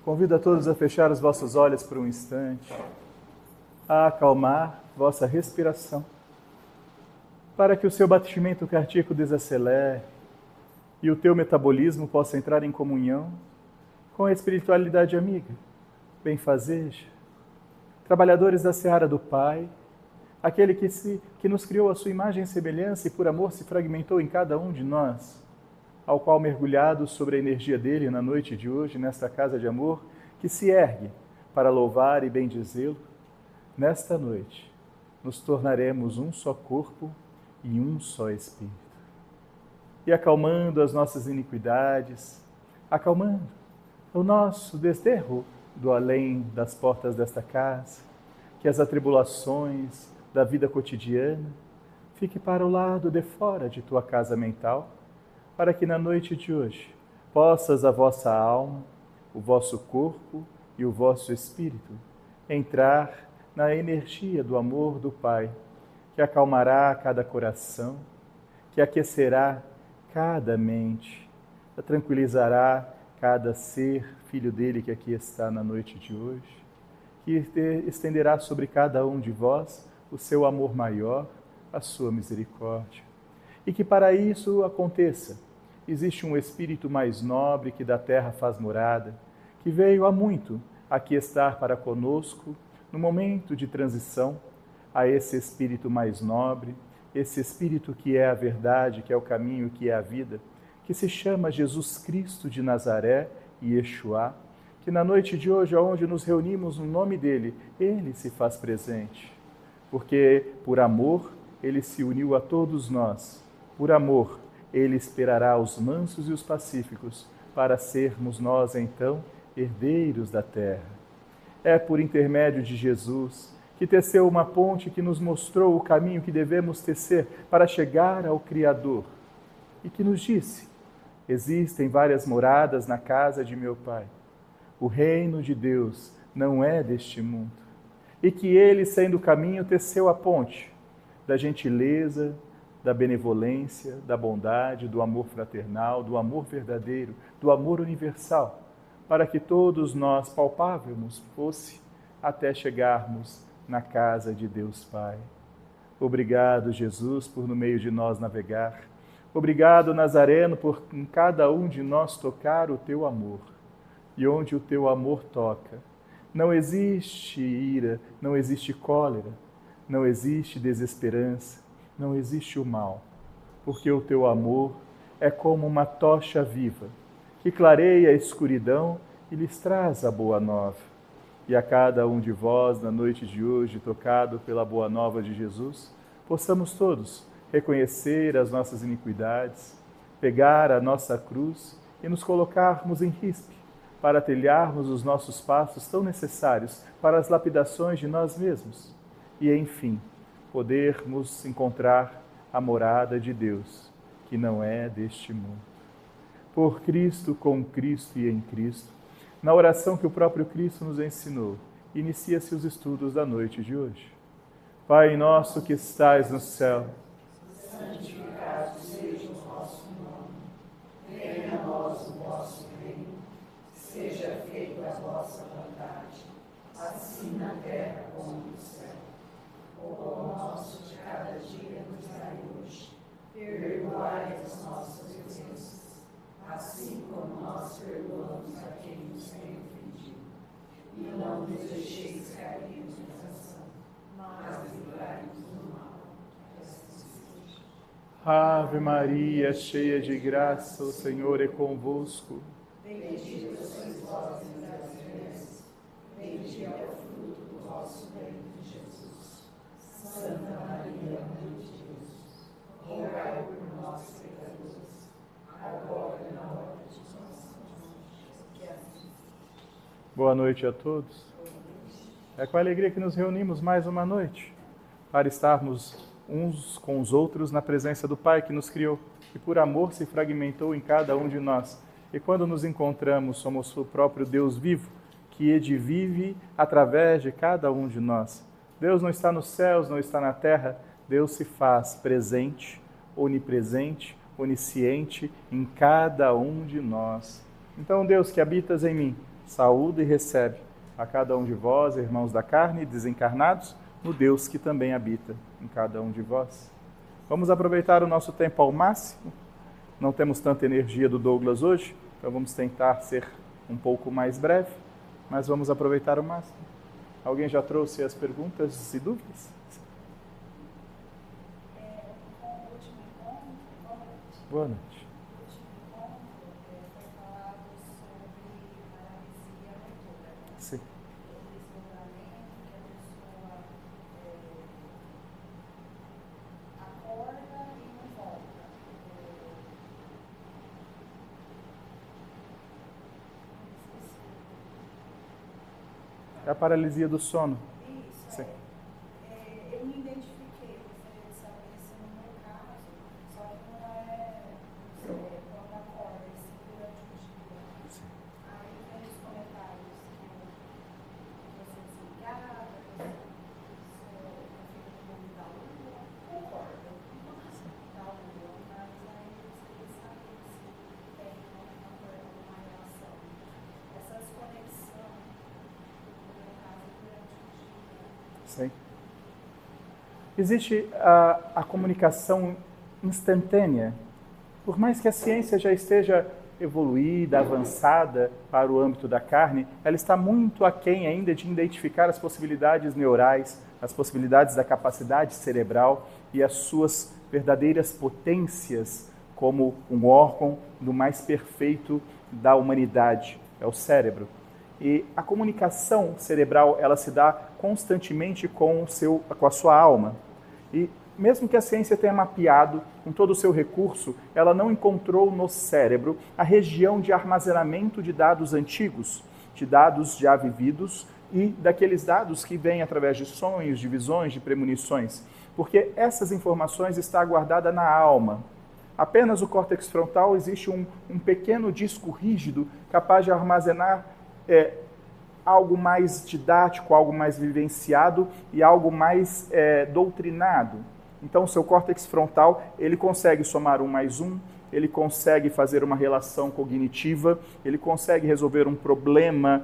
Convido a todos a fechar os vossos olhos por um instante, a acalmar vossa respiração, para que o seu batimento cardíaco desacelere e o teu metabolismo possa entrar em comunhão com a espiritualidade amiga, benfazeja, trabalhadores da seara do Pai, aquele que nos criou a sua imagem e semelhança e por amor se fragmentou em cada um de nós, ao qual, mergulhados sobre a energia dele na noite de hoje, nesta casa de amor, que se ergue para louvar e bendizê-lo, nesta noite nos tornaremos um só corpo e um só espírito. E acalmando as nossas iniquidades, acalmando o nosso desterro do além das portas desta casa, que as atribulações da vida cotidiana fique para o lado de fora de tua casa mental, para que na noite de hoje possas a vossa alma, o vosso corpo e o vosso espírito entrar na energia do amor do Pai, que acalmará cada coração, que aquecerá cada mente, que tranquilizará cada ser, filho dele que aqui está na noite de hoje, que estenderá sobre cada um de vós o seu amor maior, a sua misericórdia. E que para isso aconteça, existe um Espírito mais nobre que da terra faz morada, que veio há muito aqui estar para conosco, no momento de transição, a esse Espírito mais nobre, esse Espírito que é a verdade, que é o caminho, que é a vida, que se chama Jesus Cristo de Nazaré e Yeshua, que na noite de hoje, onde nos reunimos no nome dele, ele se faz presente. Porque, por amor, ele se uniu a todos nós. Por amor, ele esperará os mansos e os pacíficos, para sermos nós, então, herdeiros da terra. É por intermédio de Jesus, que teceu uma ponte que nos mostrou o caminho que devemos tecer para chegar ao Criador, e que nos disse: existem várias moradas na casa de meu Pai. O reino de Deus não é deste mundo. E que ele, sendo o caminho, teceu a ponte da gentileza, da benevolência, da bondade, do amor fraternal, do amor verdadeiro, do amor universal, para que todos nós palpávelmos fosse até chegarmos na casa de Deus Pai. Obrigado, Jesus, por no meio de nós navegar. Obrigado, Nazareno, por em cada um de nós tocar o teu amor. E onde o teu amor toca, não existe ira, não existe cólera, não existe desesperança, não existe o mal, porque o teu amor é como uma tocha viva, que clareia a escuridão e lhes traz a boa nova. E a cada um de vós, na noite de hoje, tocado pela boa nova de Jesus, possamos todos reconhecer as nossas iniquidades, pegar a nossa cruz e nos colocarmos em rispe, para trilharmos os nossos passos tão necessários para as lapidações de nós mesmos. E, enfim, podermos encontrar a morada de Deus, que não é deste mundo. Por Cristo, com Cristo e em Cristo, na oração que o próprio Cristo nos ensinou, inicia-se os estudos da noite de hoje. Pai nosso que estais no céu, santificado seja o vosso nome. Venha a nós o vosso reino. Seja feita a vossa vontade, assim na terra como no céu. O pão nosso de cada dia nos dai hoje. Perdoai as nossas ofensas, assim como nós perdoamos a quem nos tem ofendido. E não nos deixeis cair em tentação, mas livrai-nos do mal. Ave Maria, cheia de graça, o Senhor é convosco. Bendita sois vós entre as mulheres, bendito é o fruto do vosso ventre, Jesus. Santa Maria, Mãe de Deus, rogai por nós, pecadores, agora e na hora de nossa morte. Boa noite a todos. É com alegria que nos reunimos mais uma noite, para estarmos uns com os outros na presença do Pai que nos criou, e por amor se fragmentou em cada um de nós. E quando nos encontramos, somos o próprio Deus vivo, que edivive através de cada um de nós. Deus não está nos céus, não está na terra, Deus se faz presente, onipresente, onisciente em cada um de nós. Então, Deus que habitas em mim, saúda e recebe a cada um de vós, irmãos da carne, desencarnados, no Deus que também habita em cada um de vós. Vamos aproveitar o nosso tempo ao máximo. Não temos tanta energia do Douglas hoje, então vamos tentar ser um pouco mais breve, mas vamos aproveitar o máximo. Alguém já trouxe as perguntas e dúvidas? Boa noite. Sim. É a paralisia do sono. Isso. Sim. Eu me identifiquei, gostaria de saber se no meu caso, só que não é quando acorda, e sim durante o dia. Sim. Aí vem os comentários que você desligada, você fica no mundo da lua, concorda da lua, mas aí eu gostaria de saber se tem uma relação. Essa desconexão. Sim. Existe a comunicação instantânea. Por mais que a ciência já esteja evoluída, avançada para o âmbito da carne, ela está muito aquém ainda de identificar as possibilidades neurais, as possibilidades da capacidade cerebral e as suas verdadeiras potências como um órgão do mais perfeito da humanidade, é o cérebro. E a comunicação cerebral, ela se dá constantemente com a sua alma. E mesmo que a ciência tenha mapeado com todo o seu recurso, ela não encontrou no cérebro a região de armazenamento de dados antigos, de dados já vividos e daqueles dados que vêm através de sonhos, de visões, de premonições. Porque essas informações estão guardadas na alma. Apenas o córtex frontal existe um pequeno disco rígido capaz de armazenar algo mais didático, algo mais vivenciado e algo mais doutrinado. Então, o seu córtex frontal, ele consegue somar 1 mais 1, ele consegue fazer uma relação cognitiva, ele consegue resolver um problema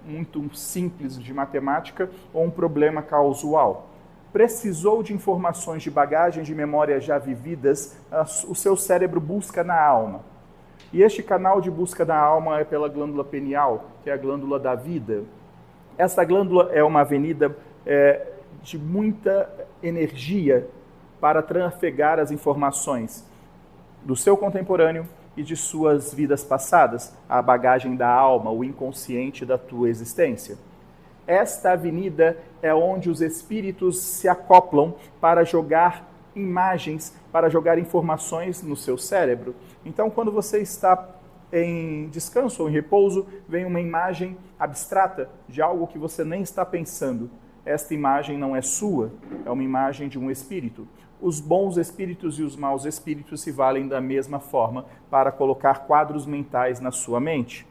muito simples de matemática ou um problema causal. Precisou de informações de bagagem de memória já vividas, o seu cérebro busca na alma. E este canal de busca da alma é pela glândula pineal, que é a glândula da vida. Essa glândula é uma avenida de muita energia para trafegar as informações do seu contemporâneo e de suas vidas passadas, a bagagem da alma, o inconsciente da tua existência. Esta avenida é onde os espíritos se acoplam para jogar imagens, para jogar informações no seu cérebro. Então, quando você está em descanso ou em repouso, vem uma imagem abstrata de algo que você nem está pensando. Esta imagem não é sua, é uma imagem de um espírito. Os bons espíritos e os maus espíritos se valem da mesma forma para colocar quadros mentais na sua mente.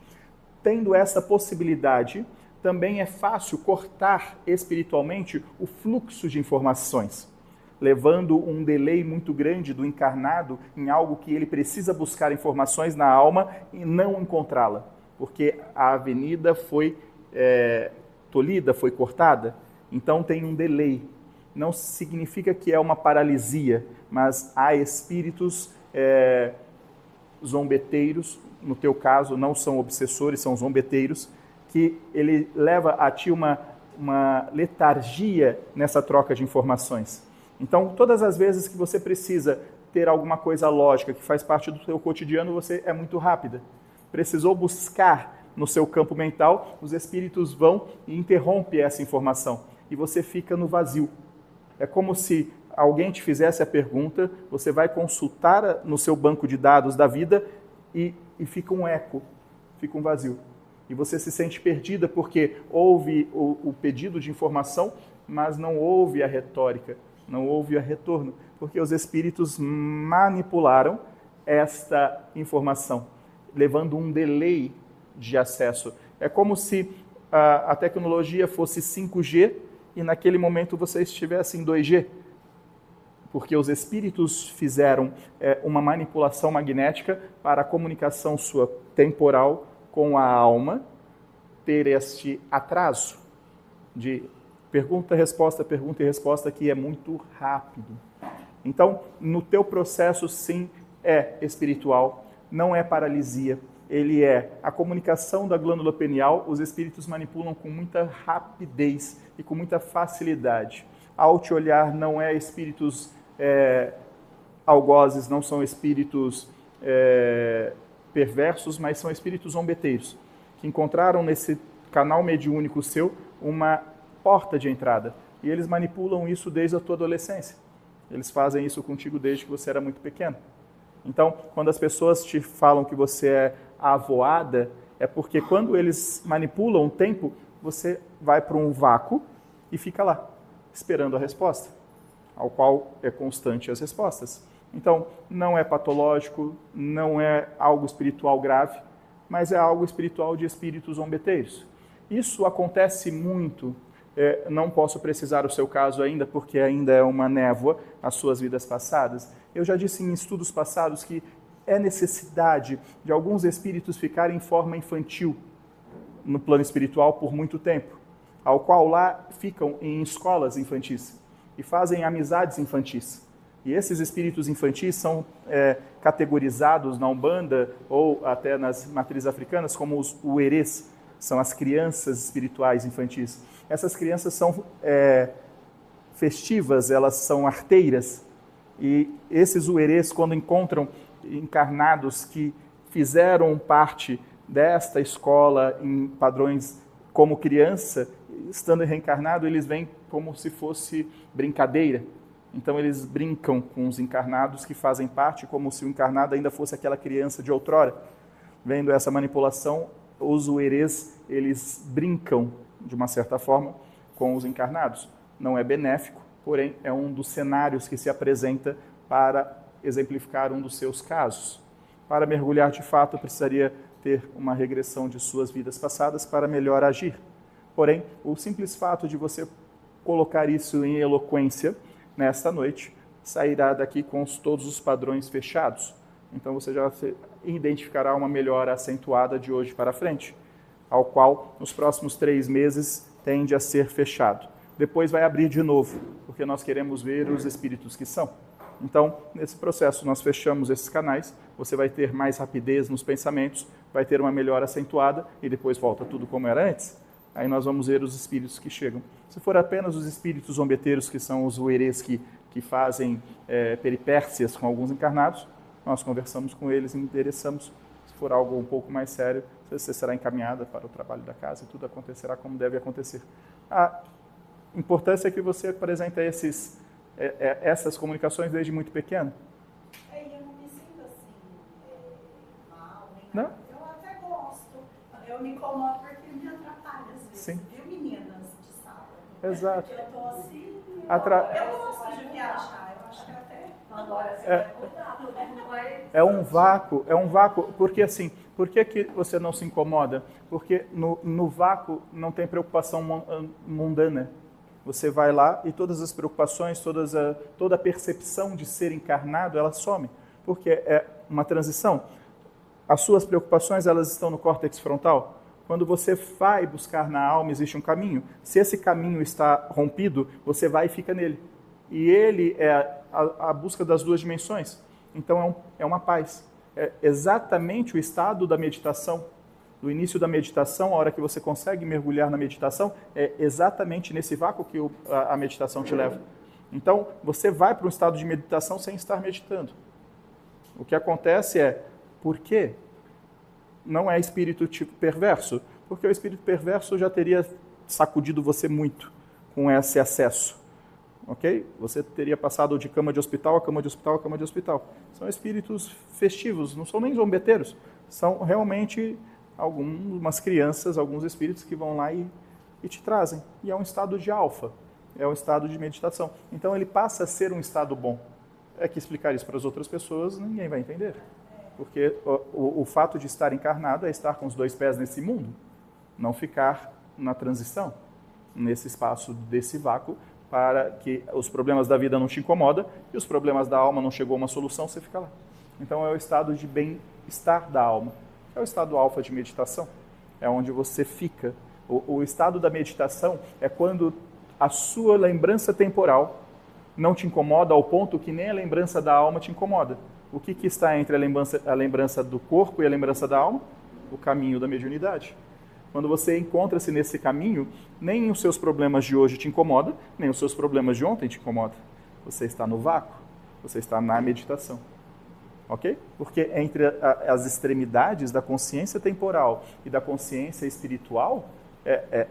Tendo essa possibilidade, também é fácil cortar espiritualmente o fluxo de informações, levando um delay muito grande do encarnado em algo que ele precisa buscar informações na alma e não encontrá-la, porque a avenida foi tolhida, foi cortada, então tem um delay. Não significa que é uma paralisia, mas há espíritos zombeteiros, no teu caso não são obsessores, são zombeteiros, que ele leva a ti uma letargia nessa troca de informações. Então, todas as vezes que você precisa ter alguma coisa lógica que faz parte do seu cotidiano, você é muito rápida. Precisou buscar no seu campo mental, os espíritos vão e interrompem essa informação. E você fica no vazio. É como se alguém te fizesse a pergunta, você vai consultar no seu banco de dados da vida e fica um eco, fica um vazio. E você se sente perdida porque houve o pedido de informação, mas não houve a retórica, não houve o retorno, porque os espíritos manipularam esta informação, levando um delay de acesso. É como se a tecnologia fosse 5G e naquele momento você estivesse em 2G, porque os espíritos fizeram uma manipulação magnética para a comunicação sua temporal com a alma, ter este atraso de pergunta e resposta, que é muito rápido. Então, no teu processo, sim, é espiritual, não é paralisia. Ele é a comunicação da glândula pineal, os espíritos manipulam com muita rapidez e com muita facilidade. Ao te olhar, não é espíritos algozes, não são espíritos perversos, mas são espíritos zombeteiros, que encontraram nesse canal mediúnico seu uma porta de entrada. E eles manipulam isso desde a tua adolescência. Eles fazem isso contigo desde que você era muito pequeno. Então, quando as pessoas te falam que você é avoada, é porque quando eles manipulam o tempo, você vai para um vácuo e fica lá, esperando a resposta, ao qual é constante as respostas. Então, não é patológico, não é algo espiritual grave, mas é algo espiritual de espíritos zombeteiros. Isso acontece muito, não posso precisar o seu caso ainda, porque ainda é uma névoa as suas vidas passadas. Eu já disse em estudos passados que é necessidade de alguns espíritos ficarem em forma infantil no plano espiritual por muito tempo, ao qual lá ficam em escolas infantis e fazem amizades infantis. E esses espíritos infantis são categorizados na Umbanda ou até nas matrizes africanas como os uerês, são as crianças espirituais infantis. Essas crianças são festivas, elas são arteiras, e esses uerês, quando encontram encarnados que fizeram parte desta escola em padrões como criança, estando reencarnado, eles veem como se fosse brincadeira. Então eles brincam com os encarnados que fazem parte, como se o encarnado ainda fosse aquela criança de outrora. Vendo essa manipulação, os uerês, eles brincam, de uma certa forma, com os encarnados. Não é benéfico, porém é um dos cenários que se apresenta para exemplificar um dos seus casos. Para mergulhar de fato, precisaria ter uma regressão de suas vidas passadas para melhor agir. Porém, o simples fato de você colocar isso em eloquência nesta noite, sairá daqui com todos os padrões fechados. Então você já identificará uma melhora acentuada de hoje para frente, ao qual nos próximos 3 meses tende a ser fechado. Depois vai abrir de novo, porque nós queremos ver os espíritos que são. Então, nesse processo, nós fechamos esses canais, você vai ter mais rapidez nos pensamentos, vai ter uma melhora acentuada e depois volta tudo como era antes. Aí nós vamos ver os espíritos que chegam. Se for apenas os espíritos zombeteiros, que são os uerês que fazem peripécias com alguns encarnados, nós conversamos com eles e endereçamos. Se for algo um pouco mais sério, você será encaminhada para o trabalho da casa e tudo acontecerá como deve acontecer. A importância é que você apresente essas comunicações desde muito pequeno. Eu não me sinto assim, mal, nem Não? nada. Eu até gosto. Eu me incomodo porque me atrapalha às vezes. Sim. Viu, meninas de sábado? Exato. Eu tô assim, eu gosto de viajar. Eu acho que até agora você vai mudar. É um vácuo, porque assim, por que você não se incomoda? Porque no vácuo não tem preocupação mundana. Você vai lá e todas as preocupações, toda a percepção de ser encarnado, ela some, porque é uma transição. As suas preocupações, elas estão no córtex frontal. Quando você vai buscar na alma, existe um caminho. Se esse caminho está rompido, você vai e fica nele. E ele é a busca das 2 dimensões. Então é uma paz. É exatamente o estado da meditação. Do início da meditação, a hora que você consegue mergulhar na meditação, é exatamente nesse vácuo que a meditação te leva. Então, você vai para um estado de meditação sem estar meditando. O que acontece é, por quê? Não é espírito tipo perverso, porque o espírito perverso já teria sacudido você muito com esse acesso. Ok? Você teria passado de cama de hospital a cama de hospital a cama de hospital. São espíritos festivos, não são nem zombeteiros, são realmente algumas crianças, alguns espíritos que vão lá e te trazem. E é um estado de alfa, é um estado de meditação. Então ele passa a ser um estado bom. É que explicar isso para as outras pessoas ninguém vai entender. Porque o fato de estar encarnado é estar com os 2 pés nesse mundo, não ficar na transição, nesse espaço desse vácuo, para que os problemas da vida não te incomodem e os problemas da alma não chegou a uma solução, você fica lá. Então é o estado de bem-estar da alma. É o estado alfa de meditação. é onde você fica. O estado da meditação é quando a sua lembrança temporal não te incomoda ao ponto que nem a lembrança da alma te incomoda. O que está entre a lembrança do corpo e a lembrança da alma? O caminho da mediunidade. Quando você encontra-se nesse caminho, nem os seus problemas de hoje te incomodam, nem os seus problemas de ontem te incomodam. Você está no vácuo, você está na meditação. Ok? Porque entre as extremidades da consciência temporal e da consciência espiritual é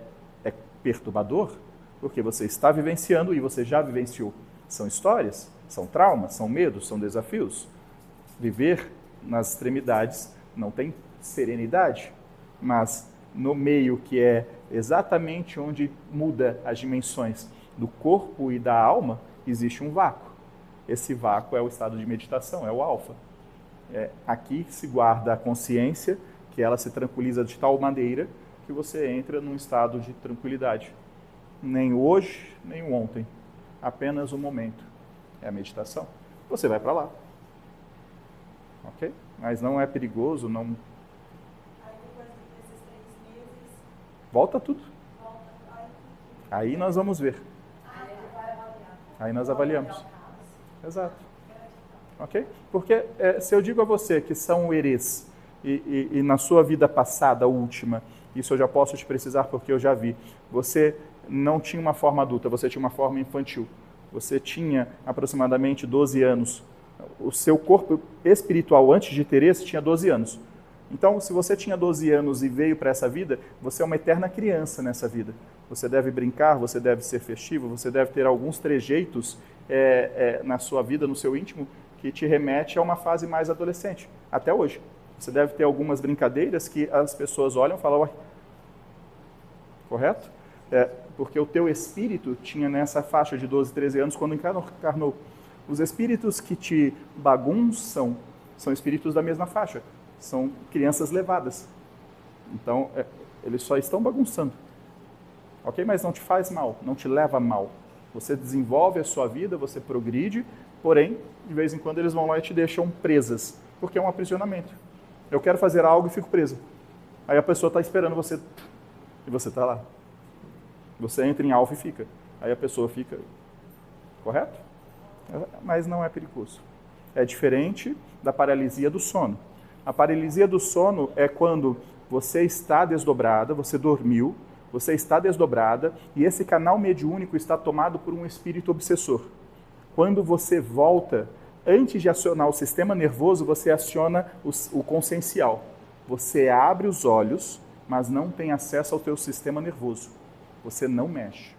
perturbador, porque você está vivenciando e você já vivenciou. São histórias, são traumas, são medos, são desafios. Viver nas extremidades não tem serenidade, mas no meio que é exatamente onde muda as dimensões do corpo e da alma, existe um vácuo. Esse vácuo é o estado de meditação, é o alfa. Aqui se guarda a consciência, que ela se tranquiliza de tal maneira que você entra num estado de tranquilidade. Nem hoje, nem ontem. Apenas um momento. É a meditação. Você vai para lá. Ok? Mas não é perigoso, não... Aí depois desses 3 meses... Volta tudo. Volta, Aí nós vamos ver. aí ele vai avaliar. Aí nós avaliamos. Exato. Ok? Porque se eu digo a você que são herês e na sua vida passada, última, isso eu já posso te precisar porque eu já vi, você não tinha uma forma adulta, você tinha uma forma infantil. Você tinha aproximadamente 12 anos. O seu corpo espiritual antes de ter esse tinha 12 anos. Então, se você tinha 12 anos e veio para essa vida, você é uma eterna criança nessa vida. Você deve brincar, você deve ser festivo, você deve ter alguns trejeitos na sua vida, no seu íntimo, que te remete a uma fase mais adolescente, até hoje. Você deve ter algumas brincadeiras que as pessoas olham e falam, ué, correto? Porque o teu espírito tinha nessa faixa de 12, 13 anos quando encarnou. Os espíritos que te bagunçam são espíritos da mesma faixa, são crianças levadas. Então, eles só estão bagunçando. Ok? Mas não te faz mal, não te leva mal. Você desenvolve a sua vida, você progride, porém, de vez em quando eles vão lá e te deixam presas, porque é um aprisionamento. Eu quero fazer algo e fico preso. Aí a pessoa está esperando você e você está lá. Você entra em alfa e fica. Aí a pessoa fica. Correto? Mas não é perigoso. É diferente da paralisia do sono. A paralisia do sono é quando você está desdobrada, você dormiu, você está desdobrada e esse canal mediúnico está tomado por um espírito obsessor. Quando você volta, antes de acionar o sistema nervoso, você aciona o consciencial. Você abre os olhos, mas não tem acesso ao teu sistema nervoso. Você não mexe.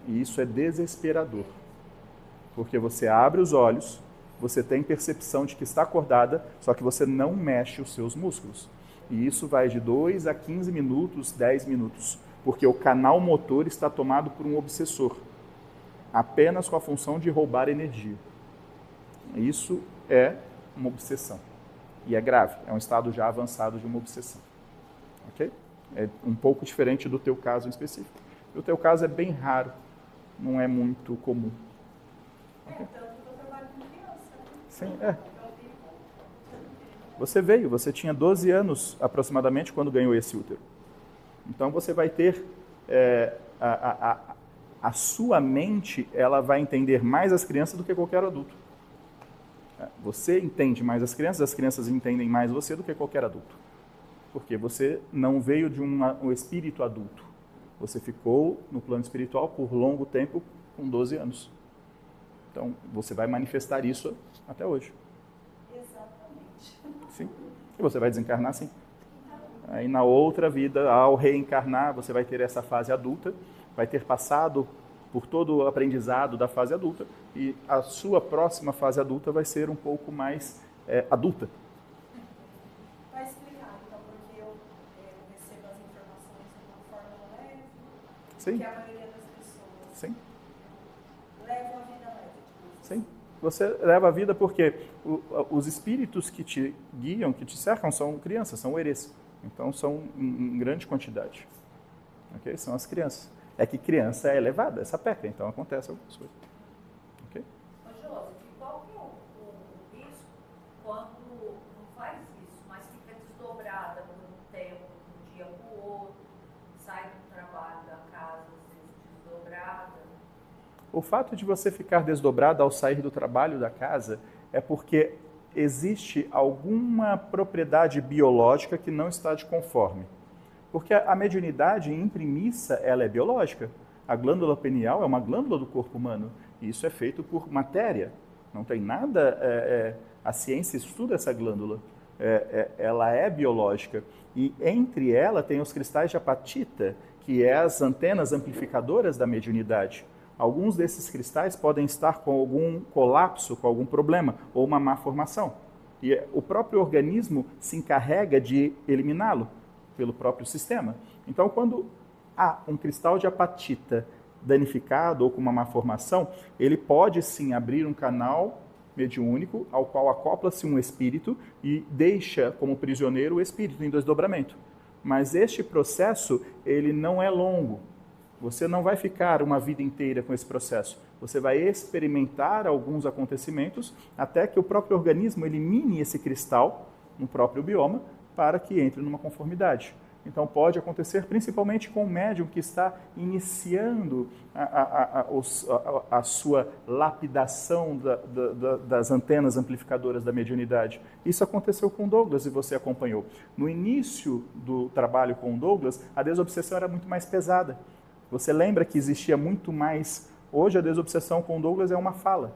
E isso é desesperador. Porque você abre os olhos, você tem percepção de que está acordada, só que você não mexe os seus músculos. E isso vai de 2 a 15 minutos, 10 minutos. Porque o canal motor está tomado por um obsessor. Apenas com a função de roubar energia. Isso é uma obsessão. E é grave, é um estado já avançado de uma obsessão. Ok? É um pouco diferente do teu caso em específico. O teu caso é bem raro, não é muito comum. Okay? Tanto que eu trabalho com criança. Sim, Você veio, você tinha 12 anos aproximadamente quando ganhou esse útero. Então você vai ter a sua mente, ela vai entender mais as crianças do que qualquer adulto. Você entende mais as crianças entendem mais você do que qualquer adulto. Porque você não veio de um espírito adulto. Você ficou no plano espiritual por longo tempo, com 12 anos. Então, você vai manifestar isso até hoje. Exatamente. Sim. E você vai desencarnar, sim. Aí, na outra vida, ao reencarnar, você vai ter essa fase adulta, vai ter passado por todo o aprendizado da fase adulta, e a sua próxima fase adulta vai ser um pouco mais adulta. Vai explicar, então, porque eu recebo as informações de uma forma leve, Sim. que a maioria das pessoas Sim. leva a vida leve. Sim. Você leva a vida porque os espíritos que te guiam, que te cercam, são crianças, são herês. Então, são em grande quantidade. Okay? São as crianças. É que criança é elevada, é sapeca, então acontece algumas coisas. Ok? Ô, José, qual que é o risco quando não faz isso, mas fica desdobrada por um tempo, de um dia para o sai do trabalho, da casa, às vezes desdobrada. O fato de você ficar desdobrado ao sair do trabalho da casa é porque existe alguma propriedade biológica que não está de conforme. Porque a mediunidade, em premissa, ela é biológica. A glândula pineal é uma glândula do corpo humano. E isso é feito por matéria. Não tem nada... a ciência estuda essa glândula. Ela é biológica. E entre ela tem os cristais de apatita, que é as antenas amplificadoras da mediunidade. Alguns desses cristais podem estar com algum colapso, com algum problema, ou uma má formação. E o próprio organismo se encarrega de eliminá-lo pelo próprio sistema. Então, quando há um cristal de apatita danificado ou com uma má formação, ele pode sim abrir um canal mediúnico ao qual acopla-se um espírito e deixa como prisioneiro o espírito em desdobramento. Mas este processo, ele não é longo. Você não vai ficar uma vida inteira com esse processo. Você vai experimentar alguns acontecimentos até que o próprio organismo elimine esse cristal no próprio bioma para que entre numa conformidade. Então pode acontecer principalmente com o médium que está iniciando a sua lapidação das antenas amplificadoras da mediunidade. Isso aconteceu com Douglas e você acompanhou. No início do trabalho com Douglas, a desobsessão era muito mais pesada. Você lembra que existia muito mais... Hoje a desobsessão com Douglas é uma fala.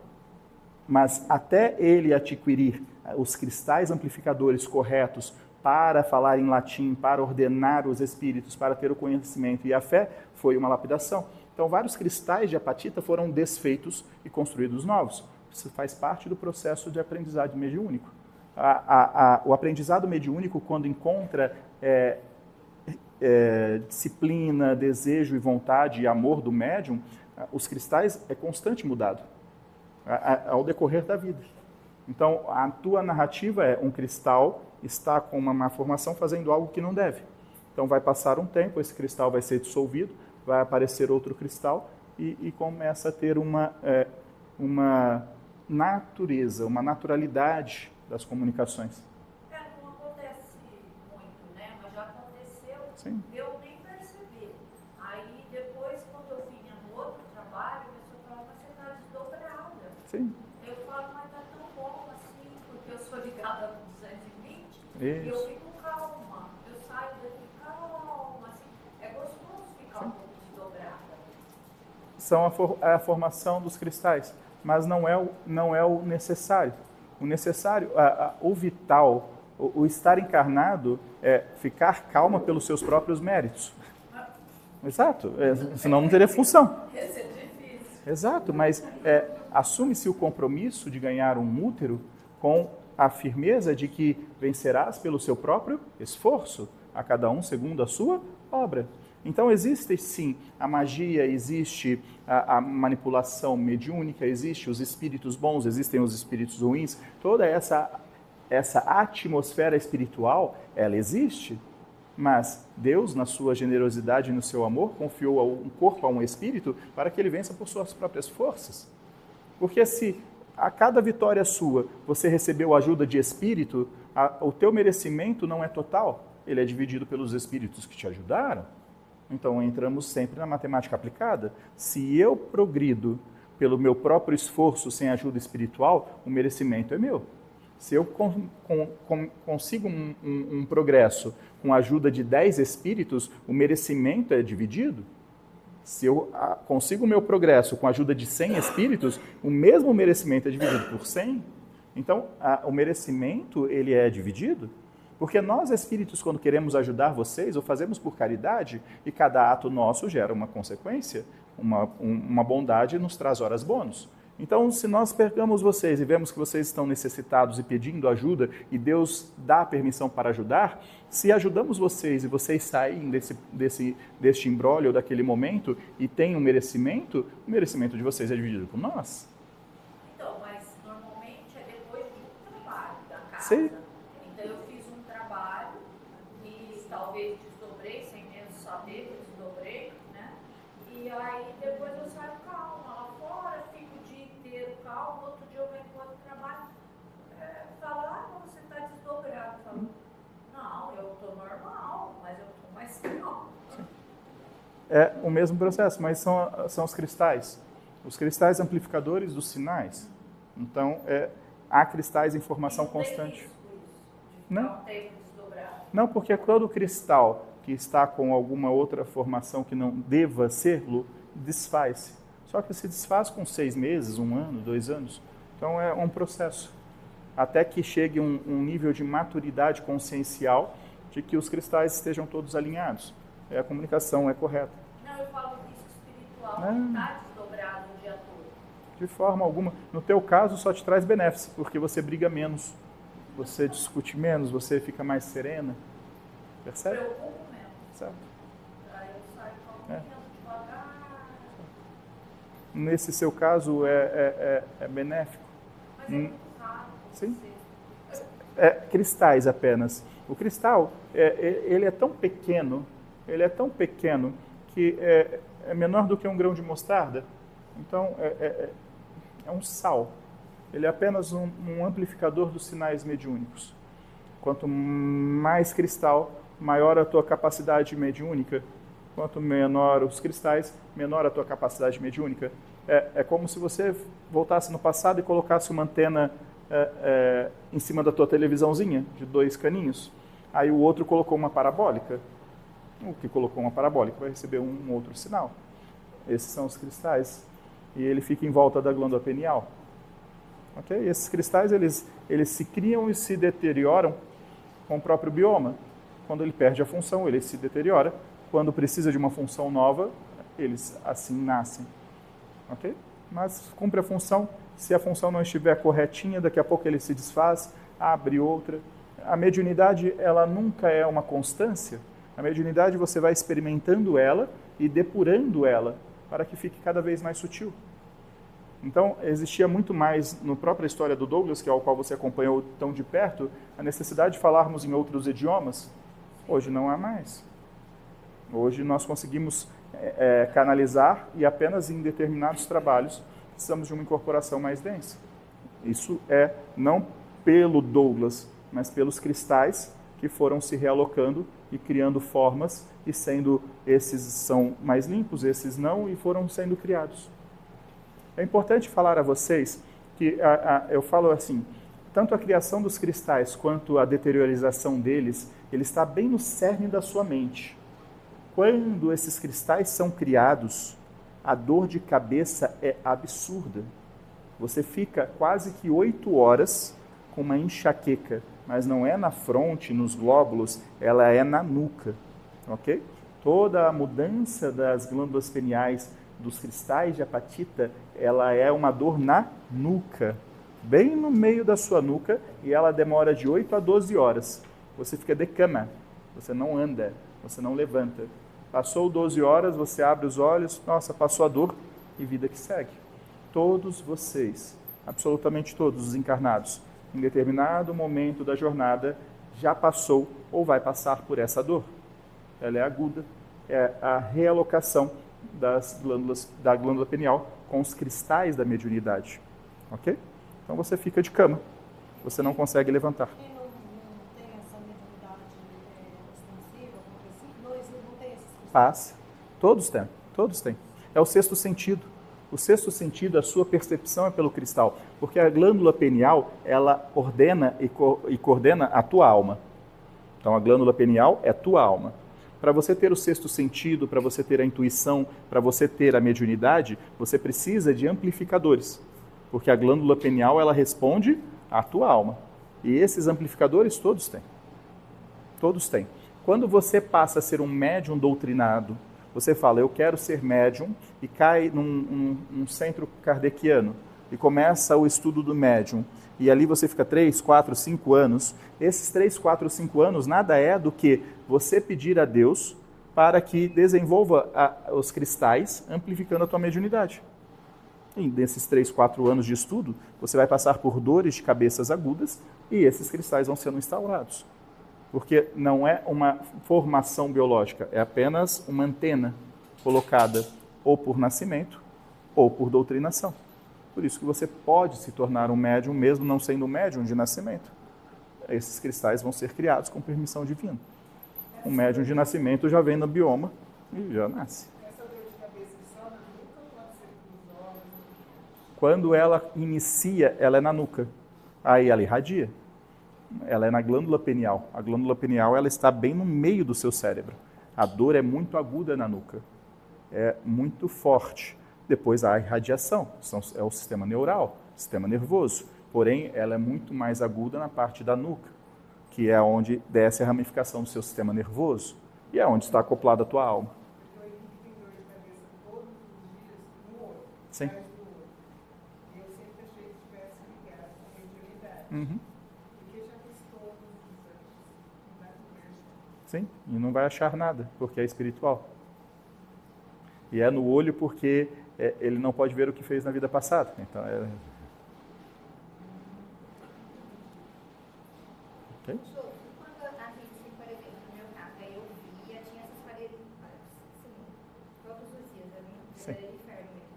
Mas até ele adquirir os cristais amplificadores corretos para falar em latim, para ordenar os espíritos, para ter o conhecimento e a fé, foi uma lapidação. Então vários cristais de apatita foram desfeitos e construídos novos. Isso faz parte do processo de aprendizado mediúnico. O aprendizado mediúnico, quando encontra... disciplina, desejo e vontade e amor do médium, os cristais é constante mudado ao decorrer da vida. Então, a tua narrativa é um cristal está com uma má formação fazendo algo que não deve. Então, vai passar um tempo, esse cristal vai ser dissolvido, vai aparecer outro cristal e começa a ter uma natureza, uma naturalidade das comunicações. Não acontece muito, né? Mas já aconteceu. Sim. Eu nem percebi. Aí depois, quando eu vinha no outro trabalho, a pessoa falava, mas você está desdobrada. Sim. Eu falo, mas tá tão bom assim, porque eu sou ligada no 220 Isso. e eu fico calma. Eu saio daqui calma, assim. É gostoso ficar um pouco desdobrada. São a formação dos cristais, mas não é o necessário. O necessário, o vital, o estar encarnado é ficar calma pelos seus próprios méritos. Exato, senão não teria função. Esse é difícil. Exato, mas assume-se o compromisso de ganhar um útero com a firmeza de que vencerás pelo seu próprio esforço, a cada um segundo a sua obra. Então existe sim a magia, existe a manipulação mediúnica, existe os espíritos bons, existem os espíritos ruins, toda essa atmosfera espiritual, ela existe, mas Deus, na sua generosidade e no seu amor, confiou um corpo a um espírito para que ele vença por suas próprias forças. Porque se a cada vitória sua você recebeu ajuda de espírito, o teu merecimento não é total, ele é dividido pelos espíritos que te ajudaram. Então entramos sempre na matemática aplicada. Se eu progrido pelo meu próprio esforço sem ajuda espiritual, o merecimento é meu. Se eu consigo um progresso com a ajuda de 10 espíritos, o merecimento é dividido. Se eu consigo o meu progresso com a ajuda de 100 espíritos, o mesmo merecimento é dividido por 100. Então, o merecimento ele é dividido. Porque nós, espíritos, quando queremos ajudar vocês, o fazemos por caridade, e cada ato nosso gera uma consequência, uma bondade nos traz horas bônus. Então, se nós pegamos vocês e vemos que vocês estão necessitados e pedindo ajuda, e Deus dá a permissão para ajudar, se ajudamos vocês e vocês saem deste imbróglio daquele momento e têm um merecimento, o merecimento de vocês é dividido por nós. Então, mas normalmente é depois de um trabalho da casa. Sim. Então, eu fiz um trabalho e talvez desdobrei, sem mesmo saber que desdobrei, né? E aí depois eu saio calma lá fora, fico o dia inteiro calma, outro dia eu venho para outro trabalho, fala, não, você está desdobrado. Eu falo, não, eu estou normal, mas eu estou mais calma. É o mesmo processo, mas são os cristais. Os cristais amplificadores dos sinais. Então, há cristais em formação constante. Não. Não, porque todo cristal que está com alguma outra formação que não deva ser-lo, desfaz-se. Só que se desfaz com 6 meses, 1 ano, 2 anos. Então, é um processo. Até que chegue um nível de maturidade consciencial de que os cristais estejam todos alinhados. A comunicação é correta. Não, eu falo disso espiritual, não está desdobrado o dia todo. De forma alguma. No teu caso, só te traz benefício, porque você briga menos, você discute menos, você fica mais serena. Percebe? Eu preocupo menos. Certo. Aí eu saio caminhando devagar. Nesse seu caso, é benéfico. Mas é muito raro. Sim. Cristais apenas. O cristal, ele é tão pequeno, que é menor do que um grão de mostarda. Então, é um sal. Ele é apenas um amplificador dos sinais mediúnicos. Quanto mais cristal, maior a tua capacidade mediúnica. Quanto menor os cristais, menor a tua capacidade mediúnica. É como se você voltasse no passado e colocasse uma antena em cima da tua televisãozinha, de 2 caninhos. Aí o outro colocou uma parabólica. O que colocou uma parabólica vai receber um outro sinal. Esses são os cristais. E ele fica em volta da glândula pineal. Okay? E esses cristais, eles se criam e se deterioram com o próprio bioma. Quando ele perde a função, ele se deteriora. Quando precisa de uma função nova, eles assim nascem. Okay? Mas cumpre a função. Se a função não estiver corretinha, daqui a pouco ele se desfaz, abre outra. A mediunidade, ela nunca é uma constância. A mediunidade, você vai experimentando ela e depurando ela para que fique cada vez mais sutil. Então, existia muito mais, na própria história do Douglas, que é o qual você acompanhou tão de perto, a necessidade de falarmos em outros idiomas. Hoje não há mais. Hoje nós conseguimos canalizar e apenas em determinados trabalhos precisamos de uma incorporação mais densa. Isso não pelo Douglas, mas pelos cristais que foram se realocando e criando formas, e sendo esses são mais limpos, esses não, e foram sendo criados. É importante falar a vocês que, eu falo assim, tanto a criação dos cristais quanto a deteriorização deles, ele está bem no cerne da sua mente. Quando esses cristais são criados, a dor de cabeça é absurda. Você fica quase que 8 horas com uma enxaqueca, mas não é na fronte, nos glóbulos, ela é na nuca, ok? Toda a mudança das glândulas pineais, dos cristais de apatita, ela é uma dor na nuca, bem no meio da sua nuca, e ela demora de 8 a 12 horas. Você fica de cama, você não anda, você não levanta. Passou 12 horas, você abre os olhos, nossa, passou a dor, e vida que segue. Todos vocês, absolutamente todos os encarnados, em determinado momento da jornada, já passou ou vai passar por essa dor. Ela é aguda, é a realocação da glândula pineal com os cristais da mediunidade. Ok? Então você fica de cama, você não consegue levantar. Quem não tem essa mediunidade extensiva, não tem esses cristais? Paz. Todos têm. É o sexto sentido. O sexto sentido, a sua percepção é pelo cristal, porque a glândula pineal, ela ordena e coordena a tua alma. Então, a glândula pineal é a tua alma. Para você ter o sexto sentido, para você ter a intuição, para você ter a mediunidade, você precisa de amplificadores, porque a glândula pineal, ela responde à tua alma. E esses amplificadores todos têm. Todos têm. Quando você passa a ser um médium doutrinado, você fala, eu quero ser médium, e cai num centro kardeciano, e começa o estudo do médium, e ali você fica 3, 4, 5 anos. Esses 3, 4, 5 anos nada é do que você pedir a Deus para que desenvolva os cristais, amplificando a tua mediunidade. E nesses 3, 4 anos de estudo, você vai passar por dores de cabeças agudas, e esses cristais vão sendo instaurados. Porque não é uma formação biológica, é apenas uma antena colocada ou por nascimento ou por doutrinação. Por isso que você pode se tornar um médium, mesmo não sendo um médium de nascimento. Esses cristais vão ser criados com permissão divina. Um médium de nascimento já vem no bioma e já nasce. Essa dor de cabeça só na nuca pode ser nos olhos? Quando ela inicia, ela é na nuca. Aí ela irradia. Ela é na glândula pineal. A glândula pineal ela está bem no meio do seu cérebro. A dor é muito aguda na nuca. É muito forte. Depois há a irradiação. É o sistema neural, sistema nervoso. Porém, ela é muito mais aguda na parte da nuca, que é onde desce a ramificação do seu sistema nervoso. E é onde está acoplada a tua alma. Eu tenho dor de cabeça todos os dias no olho. Sim. Atrás do olho. E eu sempre achei que tivesse ligado com a mediunidade. Uhum. Porque já fiz todos os exames. Não vai doer. Sim, e não vai achar nada, porque é espiritual. E é no olho porque ele não pode ver o que fez na vida passada. Então, Ok? Quando a gente, por exemplo, no meu caso, aí eu via, tinha essas paredes, assim, todos os dias, Sim. era de inferno mesmo.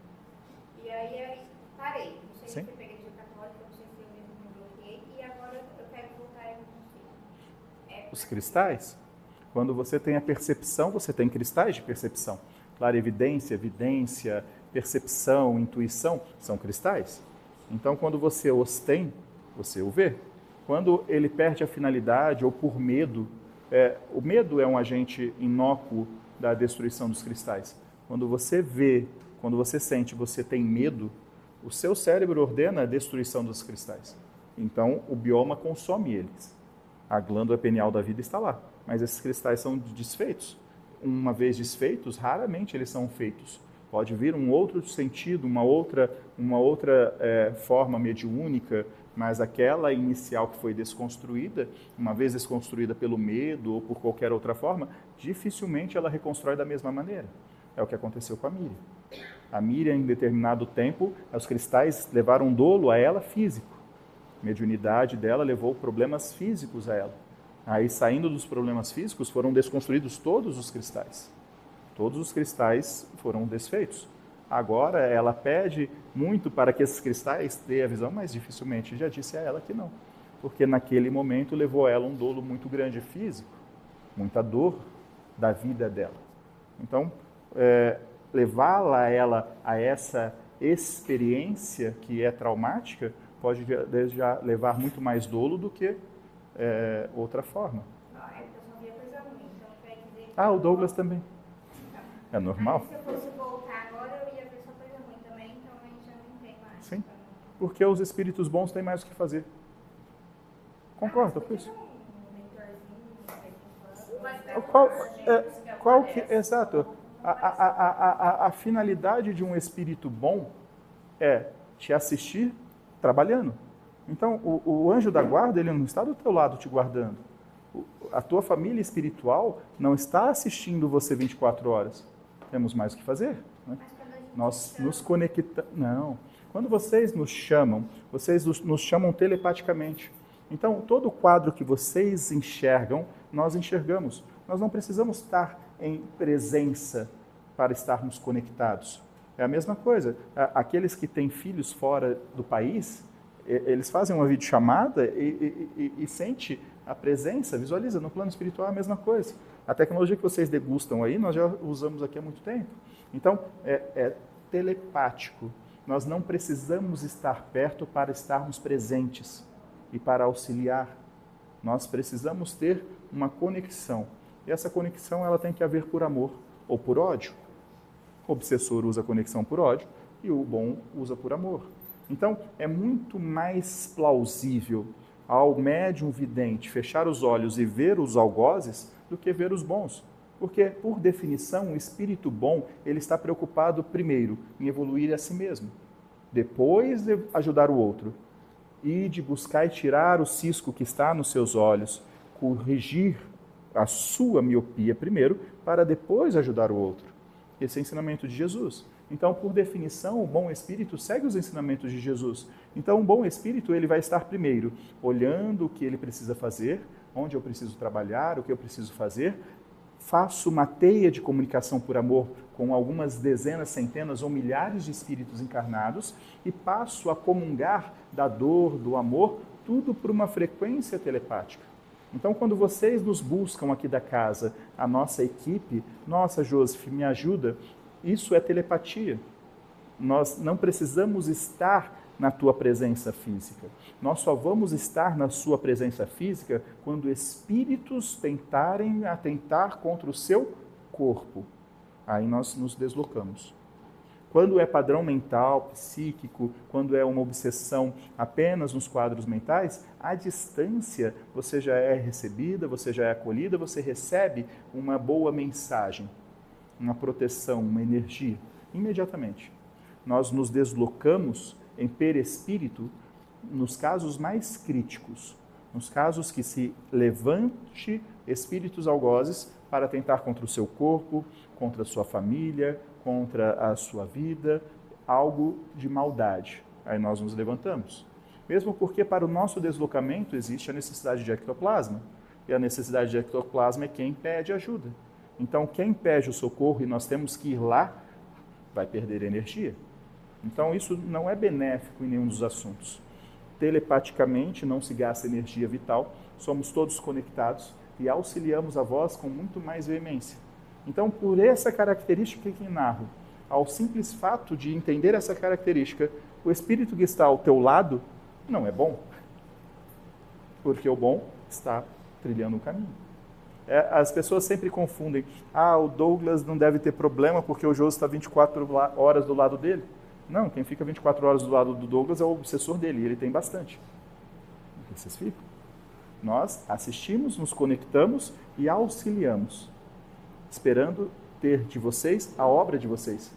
E aí parei. Não sei Sim. se eu peguei de católica, não sei se eu mesmo me bloqueei, e agora eu quero voltar e não consigo. Os cristais, quando você tem a percepção, você tem cristais de percepção. Clarividência, evidência, percepção, intuição, são cristais. Então, quando você os tem, você o vê. Quando ele perde a finalidade ou por medo, o medo é um agente inócuo da destruição dos cristais. Quando você vê, quando você sente, você tem medo, o seu cérebro ordena a destruição dos cristais. Então, o bioma consome eles. A glândula pineal da vida está lá, mas esses cristais são desfeitos. Uma vez desfeitos, raramente eles são feitos. Pode vir um outro sentido, uma outra forma mediúnica, mas aquela inicial que foi desconstruída, uma vez desconstruída pelo medo ou por qualquer outra forma, dificilmente ela reconstrói da mesma maneira. É o que aconteceu com a Miriam. A Miriam, em determinado tempo, os cristais levaram dolo a ela físico. A mediunidade dela levou problemas físicos a ela. Aí, saindo dos problemas físicos, foram desconstruídos todos os cristais. Todos os cristais foram desfeitos. Agora, ela pede muito para que esses cristais dêem a visão, mas dificilmente já disse a ela que não. Porque naquele momento levou a ela um dolo muito grande físico, muita dor da vida dela. Então, levá-la a essa experiência que é traumática pode já levar muito mais dolo do que outra forma. É porque eu só via coisa ruim, então quer dizer que... O Douglas também. É normal? Aí, se eu fosse voltar agora, eu ia ver só coisa ruim também, então a gente já não tem mais. Sim. Porque os espíritos bons têm mais o que fazer. Concorda com isso? Exato. A finalidade de um espírito bom é te assistir trabalhando. Então, o anjo da guarda, ele não está do teu lado te guardando. A tua família espiritual não está assistindo você 24 horas. Temos mais o que fazer. Né? Nós nos conectamos. Não. Quando vocês nos chamam telepaticamente. Então, todo o quadro que vocês enxergam, nós enxergamos. Nós não precisamos estar em presença para estarmos conectados. É a mesma coisa. Aqueles que têm filhos fora do país, eles fazem uma videochamada e sente a presença, visualiza. No plano espiritual é a mesma coisa. A tecnologia que vocês degustam aí, nós já usamos aqui há muito tempo. Então, é telepático. Nós não precisamos estar perto para estarmos presentes e para auxiliar. Nós precisamos ter uma conexão. E essa conexão ela tem que haver por amor ou por ódio. O obsessor usa a conexão por ódio e o bom usa por amor. Então, é muito mais plausível ao médium vidente fechar os olhos e ver os algozes do que ver os bons. Porque, por definição, o espírito bom ele está preocupado primeiro em evoluir a si mesmo, depois de ajudar o outro, e de buscar e tirar o cisco que está nos seus olhos, corrigir a sua miopia primeiro, para depois ajudar o outro. Esse é o ensinamento de Jesus. Então, por definição, o bom espírito segue os ensinamentos de Jesus. Então, o bom espírito ele vai estar primeiro olhando o que ele precisa fazer, onde eu preciso trabalhar, o que eu preciso fazer. Faço uma teia de comunicação por amor com algumas dezenas, centenas ou milhares de espíritos encarnados e passo a comungar da dor, do amor, tudo por uma frequência telepática. Então, quando vocês nos buscam aqui da casa, a nossa equipe, nossa, Joseph, me ajuda, isso é telepatia. Nós não precisamos estar na tua presença física. Nós só vamos estar na sua presença física quando espíritos tentarem atentar contra o seu corpo. Aí nós nos deslocamos. Quando é padrão mental, psíquico, quando é uma obsessão apenas nos quadros mentais, à distância você já é recebida, você já é acolhida, você recebe uma boa mensagem, uma proteção, uma energia, imediatamente. Nós nos deslocamos em perispírito nos casos mais críticos, nos casos que se levante espíritos algozes para tentar contra o seu corpo, contra a sua família, contra a sua vida, algo de maldade. Aí nós nos levantamos. Mesmo porque para o nosso deslocamento existe a necessidade de ectoplasma. E a necessidade de ectoplasma é quem pede ajuda. Então quem pede o socorro e nós temos que ir lá, vai perder energia. Então isso não é benéfico em nenhum dos assuntos. Telepaticamente não se gasta energia vital, somos todos conectados e auxiliamos a voz com muito mais veemência. Então, por essa característica que narro, ao simples fato de entender essa característica, o espírito que está ao teu lado não é bom, porque o bom está trilhando o caminho. As pessoas sempre confundem, o Douglas não deve ter problema porque o José está 24 horas do lado dele. Não, quem fica 24 horas do lado do Douglas é o obsessor dele, e ele tem bastante. Vocês ficam? Nós assistimos, nos conectamos e auxiliamos, esperando ter de vocês a obra de vocês.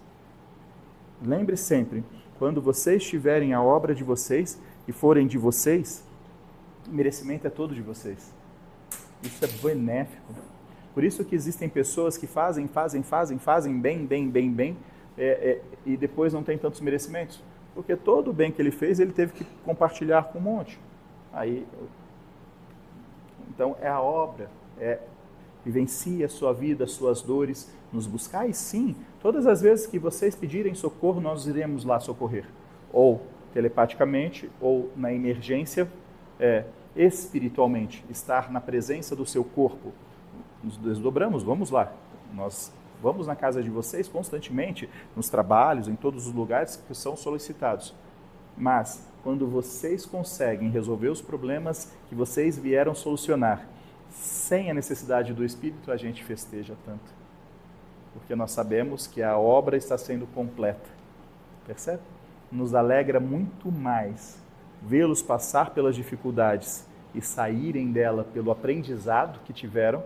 Lembre sempre, quando vocês tiverem a obra de vocês e forem de vocês, o merecimento é todo de vocês. Isso é benéfico. Por isso que existem pessoas que fazem bem, e depois não tem tantos merecimentos. Porque todo o bem que ele fez, ele teve que compartilhar com um monte. Então, é a obra, vivencie a sua vida, as suas dores, nos buscai sim. Todas as vezes que vocês pedirem socorro, nós iremos lá socorrer. Ou telepaticamente, ou na emergência, espiritualmente, estar na presença do seu corpo. Nos desdobramos, vamos lá. Nós vamos na casa de vocês constantemente, nos trabalhos, em todos os lugares que são solicitados. Mas, quando vocês conseguem resolver os problemas que vocês vieram solucionar, sem a necessidade do Espírito, a gente festeja tanto. Porque nós sabemos que a obra está sendo completa. Percebe? Nos alegra muito mais vê-los passar pelas dificuldades e saírem dela pelo aprendizado que tiveram,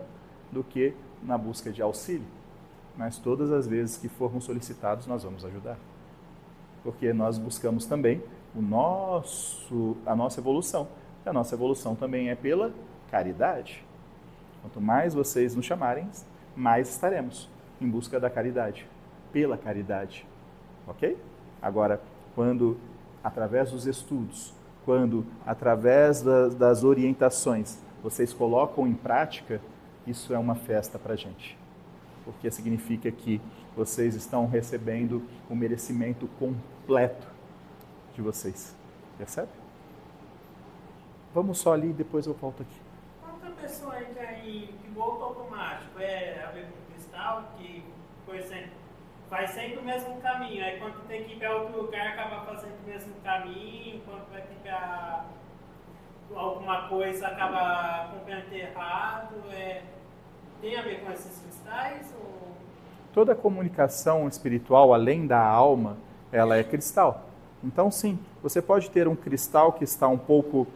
do que na busca de auxílio. Mas todas as vezes que formos solicitados, nós vamos ajudar. Porque nós buscamos também a nossa evolução. E a nossa evolução também é pela caridade. Quanto mais vocês nos chamarem, mais estaremos em busca da caridade, pela caridade. Ok? Agora, quando, através dos estudos, quando, através das orientações, vocês colocam em prática, isso é uma festa para a gente. Porque significa que vocês estão recebendo o merecimento completo de vocês. Percebe? Vamos só ali e depois eu volto aqui. Quanta pessoa aí tem piloto automático? A ver com cristal, que, por exemplo, faz sempre o mesmo caminho. Aí quando tem que ir para outro lugar, acaba fazendo o mesmo caminho. Quando vai ficar alguma coisa, acaba completamente errado. Tem a ver com esses cristais? Ou... Toda comunicação espiritual, além da alma, ela é cristal. Então, sim, você pode ter um cristal que está um pouco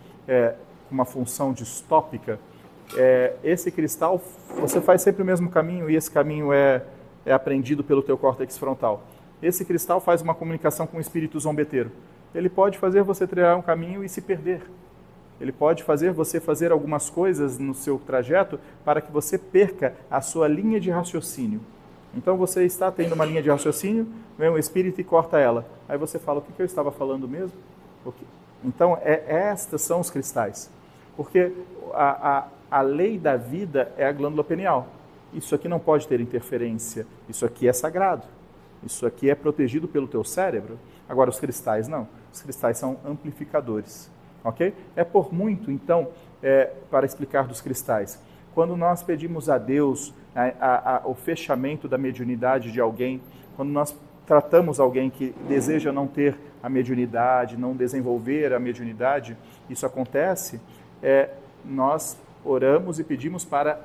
com uma função distópica. Esse cristal, você faz sempre o mesmo caminho e esse caminho é aprendido pelo teu córtex frontal. Esse cristal faz uma comunicação com o espírito zombeteiro. Ele pode fazer você trilhar um caminho e se perder. Ele pode fazer você fazer algumas coisas no seu trajeto para que você perca a sua linha de raciocínio. Então você está tendo uma linha de raciocínio, vem um espírito e corta ela. Aí você fala, o que eu estava falando mesmo? Então, estas são os cristais. Porque a lei da vida é a glândula pineal. Isso aqui não pode ter interferência. Isso aqui é sagrado. Isso aqui é protegido pelo teu cérebro. Agora, os cristais não. Os cristais são amplificadores. Ok? É por muito, então, para explicar dos cristais. Quando nós pedimos a Deus o fechamento da mediunidade de alguém, quando nós tratamos alguém que deseja não ter a mediunidade, não desenvolver a mediunidade, isso acontece, nós oramos e pedimos para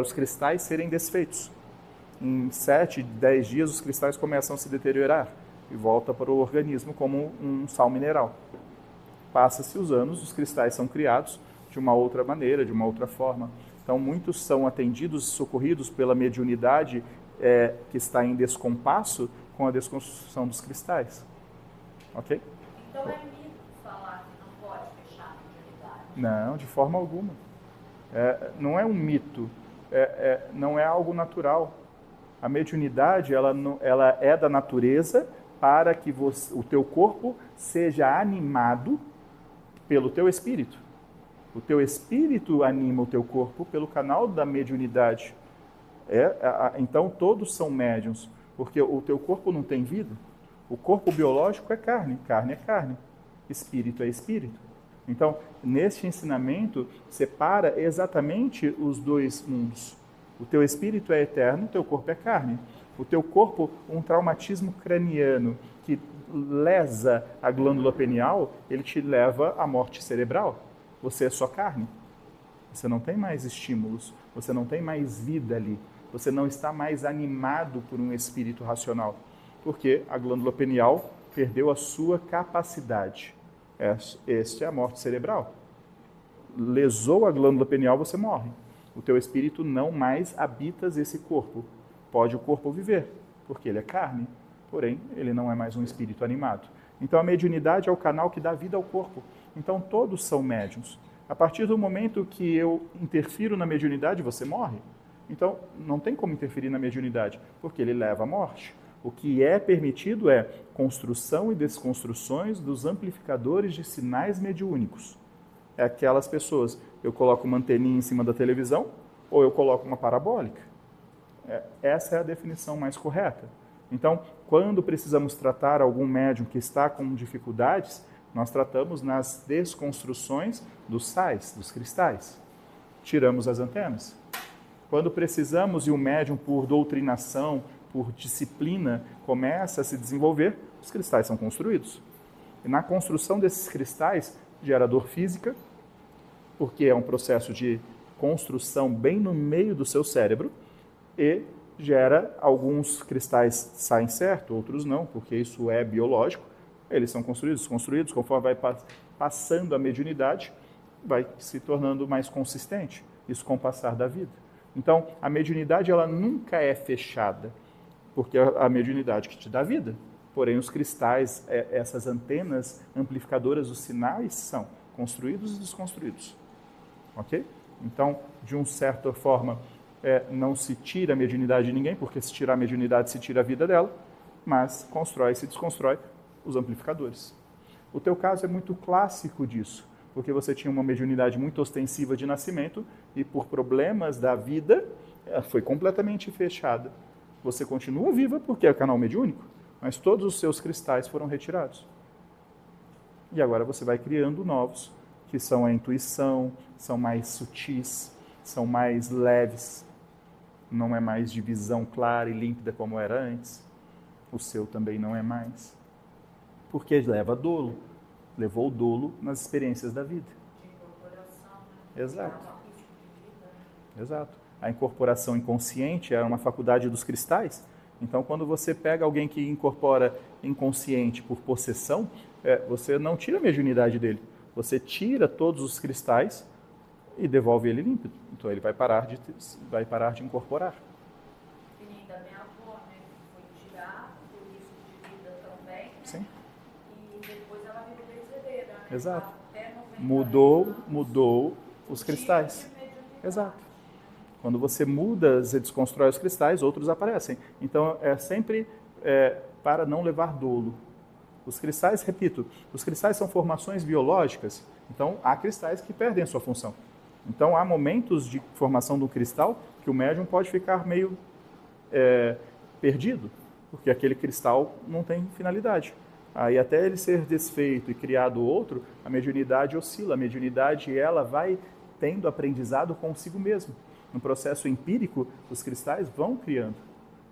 os cristais serem desfeitos. Em 7, 10 dias os cristais começam a se deteriorar e volta para o organismo como um sal mineral. Passa-se os anos, os cristais são criados de uma outra maneira, de uma outra forma. Então, muitos são atendidos e socorridos pela mediunidade que está em descompasso com a desconstrução dos cristais. Ok? Então é mito falar que não pode fechar a mediunidade? Não, de forma alguma. Não é um mito, não é algo natural. A mediunidade ela é da natureza para que o teu corpo seja animado pelo teu espírito. O teu espírito anima o teu corpo pelo canal da mediunidade. Então todos são médiuns, porque o teu corpo não tem vida. O corpo biológico é carne, carne é carne, espírito é espírito. Então, neste ensinamento, separa exatamente os dois mundos. O teu espírito é eterno, o teu corpo é carne. O teu corpo, um traumatismo craniano que lesa a glândula pineal, ele te leva à morte cerebral. Você é só carne. Você não tem mais estímulos, você não tem mais vida ali. Você não está mais animado por um espírito racional, porque a glândula pineal perdeu a sua capacidade. Esta é a morte cerebral. Lesou a glândula pineal, você morre. O teu espírito não mais habita esse corpo. Pode o corpo viver, porque ele é carne, porém, ele não é mais um espírito animado. Então, a mediunidade é o canal que dá vida ao corpo. Então, todos são médiuns. A partir do momento que eu interfiro na mediunidade, você morre. Então, não tem como interferir na mediunidade, porque ele leva à morte. O que é permitido é construção e desconstruções dos amplificadores de sinais mediúnicos. É aquelas pessoas, eu coloco uma anteninha em cima da televisão, ou eu coloco uma parabólica. Essa é a definição mais correta. Então, quando precisamos tratar algum médium que está com dificuldades, nós tratamos nas desconstruções dos sais, dos cristais. Tiramos as antenas. Quando precisamos e o médium, por doutrinação, por disciplina, começa a se desenvolver, os cristais são construídos. E na construção desses cristais, gera dor física, porque é um processo de construção bem no meio do seu cérebro, e gera alguns cristais saem certo, outros não, porque isso é biológico. Eles são construídos, conforme vai passando a mediunidade, vai se tornando mais consistente, isso com o passar da vida. Então, a mediunidade ela nunca é fechada, porque é a mediunidade que te dá vida. Porém, os cristais, essas antenas amplificadoras dos sinais, são construídos e desconstruídos. Ok? Então, de uma certa forma, não se tira a mediunidade de ninguém, porque se tirar a mediunidade, se tira a vida dela, mas constrói e se desconstrói os amplificadores. O teu caso é muito clássico disso, porque você tinha uma mediunidade muito ostensiva de nascimento e por problemas da vida, foi completamente fechada. Você continua viva porque é canal mediúnico, mas todos os seus cristais foram retirados. E agora você vai criando novos, que são a intuição, são mais sutis, são mais leves, não é mais de visão clara e límpida como era antes. O seu também não é mais. Porque leva dolo. Levou o dolo nas experiências da vida. De incorporação, né? Exato. É um ritmo de vida, né? Exato. A incorporação inconsciente era uma faculdade dos cristais. Então, quando você pega alguém que incorpora inconsciente por possessão, você não tira a mediunidade dele. Você tira todos os cristais e devolve ele límpido. Então, ele vai parar de incorporar. Que nem da minha avó, né? Foi tirado por risco de vida também, né? Sim. E depois ela virou benzedeira, né? Exato. Até 90 Mudou os cristais. tipo de mediunidade. Exato. Quando você muda e desconstrói os cristais, outros aparecem. Então, é sempre para não levar dolo. Os cristais, repito, os cristais são formações biológicas, então há cristais que perdem a sua função. Então, há momentos de formação do cristal que o médium pode ficar meio perdido, porque aquele cristal não tem finalidade. Aí até ele ser desfeito e criado outro, a mediunidade oscila. A mediunidade, ela vai tendo aprendizado consigo mesmo. No processo empírico, os cristais vão criando.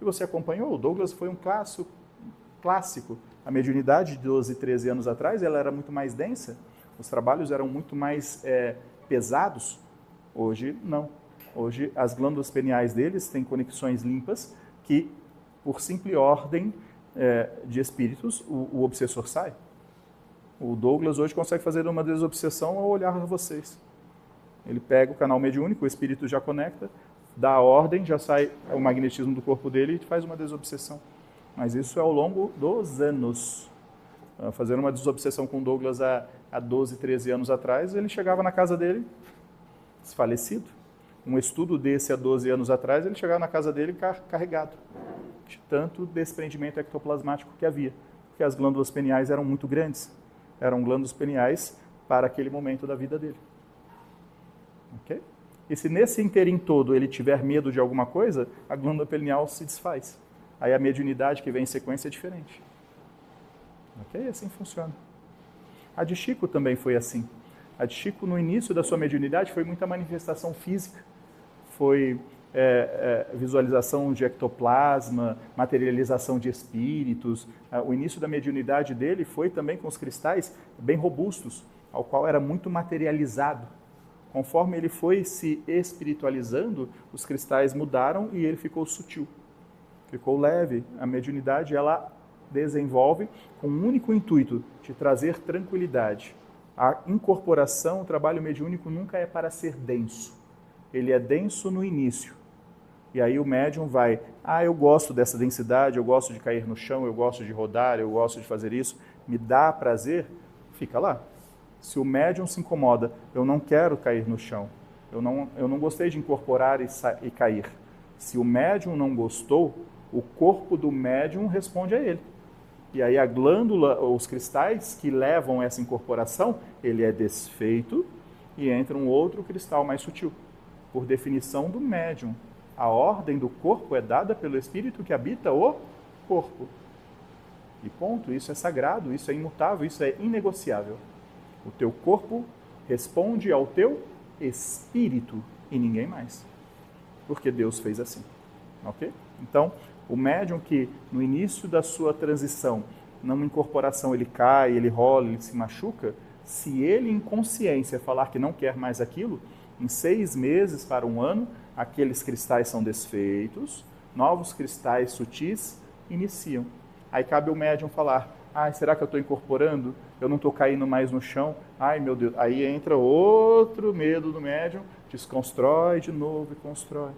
E você acompanhou, o Douglas foi um clássico. A mediunidade de 12, 13 anos atrás, ela era muito mais densa. Os trabalhos eram muito mais pesados. Hoje, não. Hoje, as glândulas peniais deles têm conexões limpas que, por simples ordem de espíritos, o obsessor sai. O Douglas hoje consegue fazer uma desobsessão ao olhar vocês. Ele pega o canal mediúnico, o espírito já conecta, dá a ordem, já sai o magnetismo do corpo dele e faz uma desobsessão. Mas isso é ao longo dos anos. Fazendo uma desobsessão com o Douglas há 12, 13 anos atrás, ele chegava na casa dele desfalecido. Um estudo desse há 12 anos atrás, ele chegava na casa dele carregado de tanto desprendimento ectoplasmático que havia, porque as glândulas peniais eram muito grandes, eram glândulas peniais para aquele momento da vida dele. Ok? E se nesse interim todo ele tiver medo de alguma coisa, a glândula penial se desfaz. Aí a mediunidade que vem em sequência é diferente. Ok? Assim funciona. A de Chico também foi assim. A de Chico, no início da sua mediunidade, foi muita manifestação física. Foi visualização de ectoplasma, materialização de espíritos. O início da mediunidade dele foi também com os cristais bem robustos, ao qual era muito materializado. Conforme ele foi se espiritualizando, os cristais mudaram e ele ficou sutil, ficou leve. A mediunidade, ela desenvolve com um único intuito, de trazer tranquilidade. A incorporação, o trabalho mediúnico nunca é para ser denso. Ele é denso no início. E aí o médium vai, eu gosto dessa densidade, eu gosto de cair no chão, eu gosto de rodar, eu gosto de fazer isso, me dá prazer, fica lá. Se o médium se incomoda, eu não quero cair no chão, eu não gostei de incorporar e cair. Se o médium não gostou, o corpo do médium responde a ele. E aí a glândula, os cristais que levam essa incorporação, ele é desfeito e entra um outro cristal mais sutil. Por definição do médium, a ordem do corpo é dada pelo espírito que habita o corpo. E ponto, isso é sagrado, isso é imutável, isso é inegociável. O teu corpo responde ao teu espírito e ninguém mais. Porque Deus fez assim. Ok? Então, o médium que no início da sua transição, numa incorporação, ele cai, ele rola, ele se machuca, se ele em consciência falar que não quer mais aquilo, em 6 meses para 1 ano, aqueles cristais são desfeitos, novos cristais sutis iniciam. Aí cabe ao médium falar, será que eu estou incorporando? Eu não estou caindo mais no chão? Ai, meu Deus. Aí entra outro medo do médium, desconstrói de novo e constrói.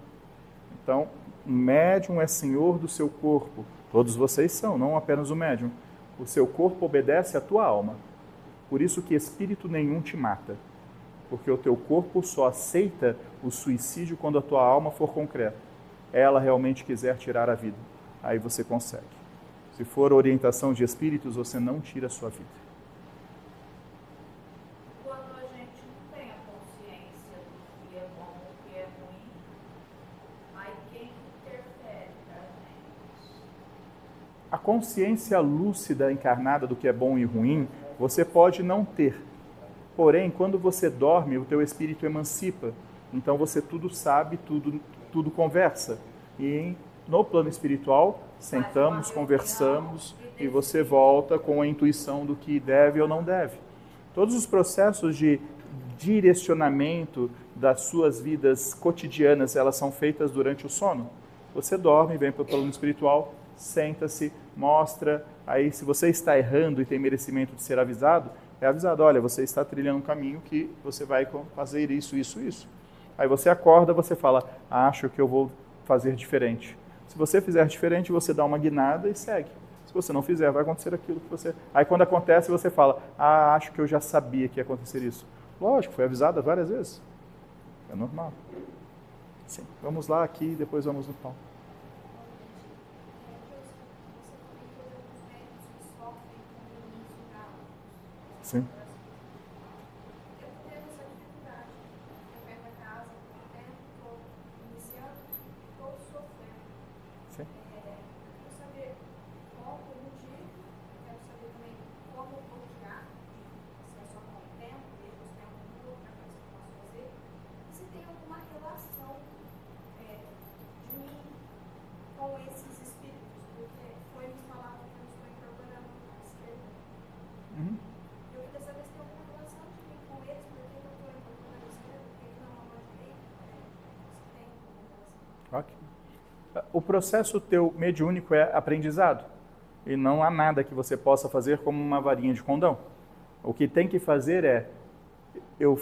Então, o médium é senhor do seu corpo. Todos vocês são, não apenas o médium. O seu corpo obedece à tua alma. Por isso que espírito nenhum te mata. Porque o teu corpo só aceita o suicídio quando a tua alma for concreta. Ela realmente quiser tirar a vida. Aí você consegue. Se for orientação de espíritos, você não tira a sua vida. Quando a gente não tem a consciência do que é bom e o que é ruim, aí quem interfere pra gente? A consciência lúcida encarnada do que é bom e ruim, você pode não ter. Porém, quando você dorme, o teu espírito emancipa. Então você tudo sabe, tudo conversa. E no plano espiritual, sentamos, conversamos e você volta com a intuição do que deve ou não deve. Todos os processos de direcionamento das suas vidas cotidianas, elas são feitas durante o sono. Você dorme, vem para o plano espiritual, senta-se, mostra. Aí, se você está errando e tem merecimento de ser avisado, é avisado, olha, você está trilhando um caminho que você vai fazer isso, isso, isso. Aí você acorda, você fala, acho que eu vou fazer diferente. Se você fizer diferente, você dá uma guinada e segue. Se você não fizer, vai acontecer aquilo que você... Aí quando acontece, você fala, acho que eu já sabia que ia acontecer isso. Lógico, foi avisada várias vezes. É normal. Sim, vamos lá aqui e depois vamos no pau. Sim. Eu tenho essa dificuldade. Eu pego a casa, estou iniciando, estou sofrendo. Sim. Quero saber qual o motivo, quero saber também como bloquear se é só com o tempo, mesmo se tem alguma outra coisa que eu posso fazer, e se tem alguma relação de mim com esses espíritos, porque foi me falado que eu estou incorporando a esquerda. Eu queria saber se tem alguma relação de mim com eles, por que eu estou incorporando a esquerda, por que não a mão direita, se tem alguma relação. Ok. O processo teu mediúnico é aprendizado. E não há nada que você possa fazer como uma varinha de condão. O que tem que fazer é, eu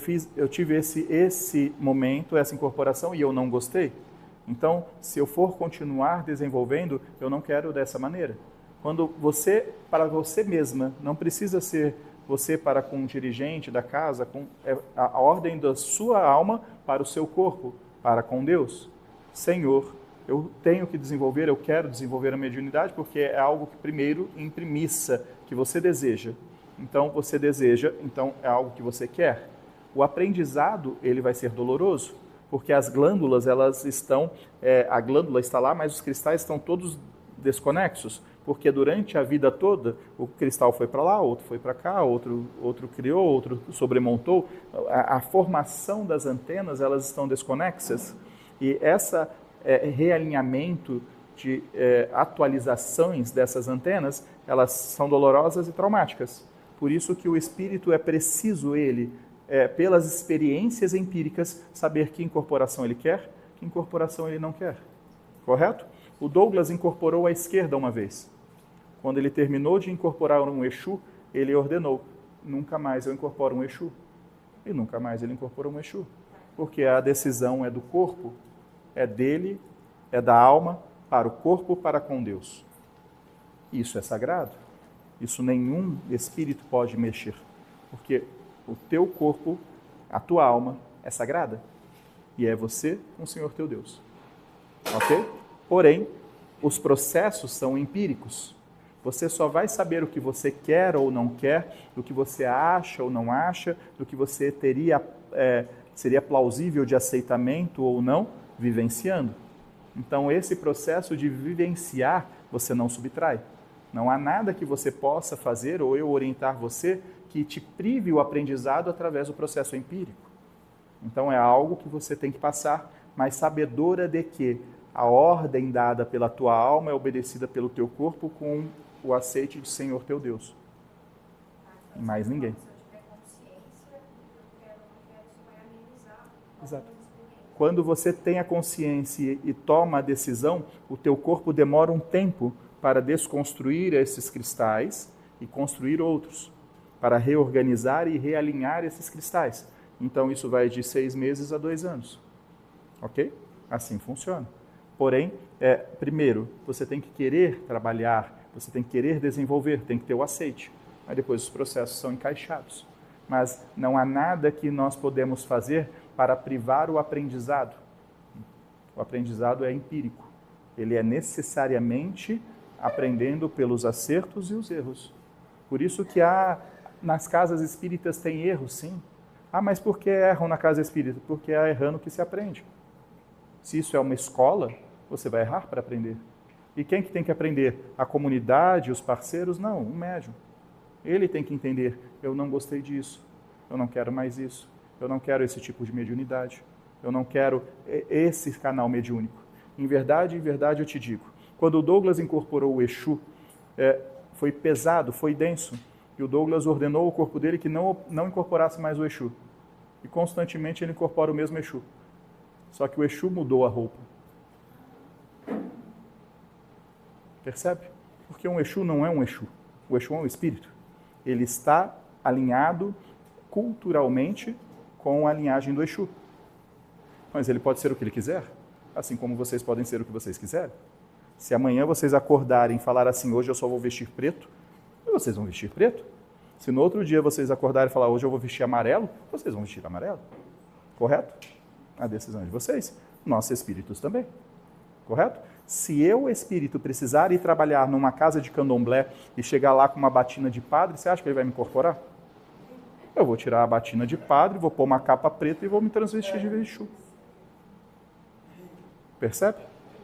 tive esse momento, essa incorporação e eu não gostei. Então, se eu for continuar desenvolvendo, eu não quero dessa maneira. Quando você, para você mesma, não precisa ser você para com um dirigente da casa, a ordem da sua alma para o seu corpo, para com Deus. Senhor, eu tenho que desenvolver, eu quero desenvolver a mediunidade, porque é algo que primeiro, em premissa, que você deseja. Então, você deseja, então é algo que você quer. O aprendizado, ele vai ser doloroso, porque as glândulas, elas estão, a glândula está lá, mas os cristais estão todos desconexos, porque durante a vida toda, o cristal foi para lá, outro foi para cá, outro criou, outro sobremontou. A formação das antenas, elas estão desconexas, e essa realinhamento de atualizações dessas antenas, elas são dolorosas e traumáticas. Por isso que o espírito é preciso, pelas experiências empíricas, saber que incorporação ele quer, que incorporação ele não quer. Correto? O Douglas incorporou a esquerda uma vez. Quando ele terminou de incorporar um Exu, ele ordenou, nunca mais eu incorporo um Exu. E nunca mais ele incorporou um Exu. Porque a decisão é do corpo, é dele, é da alma, para o corpo, para com Deus. Isso é sagrado. Isso nenhum espírito pode mexer. Porque o teu corpo, a tua alma, é sagrada. E é você com o Senhor teu Deus. Ok? Porém, os processos são empíricos. Você só vai saber o que você quer ou não quer, do que você acha ou não acha, do que você seria plausível de aceitamento ou não, vivenciando. Então, esse processo de vivenciar, você não subtrai. Não há nada que você possa fazer ou eu orientar você que te prive o aprendizado através do processo empírico. Então, é algo que você tem que passar, mas sabedora de que a ordem dada pela tua alma é obedecida pelo teu corpo com o aceite do Senhor teu Deus. E mais ninguém. Se eu tiver consciência, eu quero, isso vai amenizar. Exato. Quando você tem a consciência e toma a decisão, o teu corpo demora um tempo para desconstruir esses cristais e construir outros, para reorganizar e realinhar esses cristais. Então, isso vai de 6 meses a 2 anos. Ok? Assim funciona. Porém, primeiro, você tem que querer trabalhar, você tem que querer desenvolver, tem que ter o aceite. Aí depois os processos são encaixados. Mas não há nada que nós podemos fazer para privar o aprendizado. O aprendizado é empírico. Ele é necessariamente aprendendo pelos acertos e os erros. Por isso que nas casas espíritas tem erros, sim. Mas por que erram na casa espírita? Porque é errando que se aprende. Se isso é uma escola, você vai errar para aprender. E quem que tem que aprender? A comunidade, os parceiros? Não, o médium. Ele tem que entender, eu não gostei disso, eu não quero mais isso, eu não quero esse tipo de mediunidade, eu não quero esse canal mediúnico. Em verdade, eu te digo, quando o Douglas incorporou o Exu, foi pesado, foi denso, e o Douglas ordenou ao corpo dele que não incorporasse mais o Exu. E constantemente ele incorpora o mesmo Exu. Só que o Exu mudou a roupa. Percebe? Porque um Exu não é um Exu. O Exu é um espírito. Ele está alinhado culturalmente com a linhagem do Exu. Mas ele pode ser o que ele quiser, assim como vocês podem ser o que vocês quiserem. Se amanhã vocês acordarem e falar assim, hoje eu só vou vestir preto, vocês vão vestir preto. Se no outro dia vocês acordarem e falar, hoje eu vou vestir amarelo, vocês vão vestir amarelo. Correto? A decisão é de vocês. Nossos espíritos também. Correto? Se eu, espírito, precisar ir trabalhar numa casa de candomblé e chegar lá com uma batina de padre, você acha que ele vai me incorporar? Eu vou tirar a batina de padre, vou pôr uma capa preta e vou me transvestir de Exu. Percebe?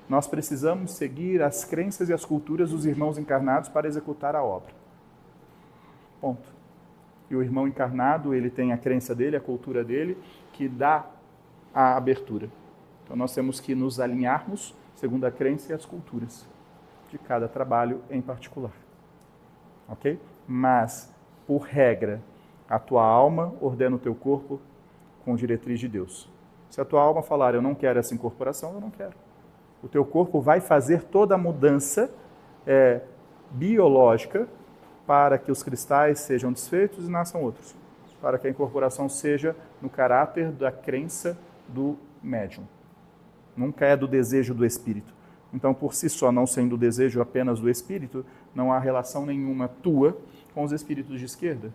Nós precisamos seguir as crenças e as culturas dos irmãos encarnados para executar a obra. Ponto. E o irmão encarnado, ele tem a crença dele, a cultura dele, que dá a abertura. Então nós temos que nos alinharmos segundo a crença e as culturas de cada trabalho em particular. Ok? Mas, por regra, a tua alma ordena o teu corpo com diretriz de Deus. Se a tua alma falar, eu não quero essa incorporação, eu não quero. O teu corpo vai fazer toda a mudança biológica para que os cristais sejam desfeitos e nasçam outros. Para que a incorporação seja no caráter da crença do médium. Nunca é do desejo do espírito. Então, por si só, não sendo o desejo apenas do espírito, não há relação nenhuma tua com os espíritos de esquerda.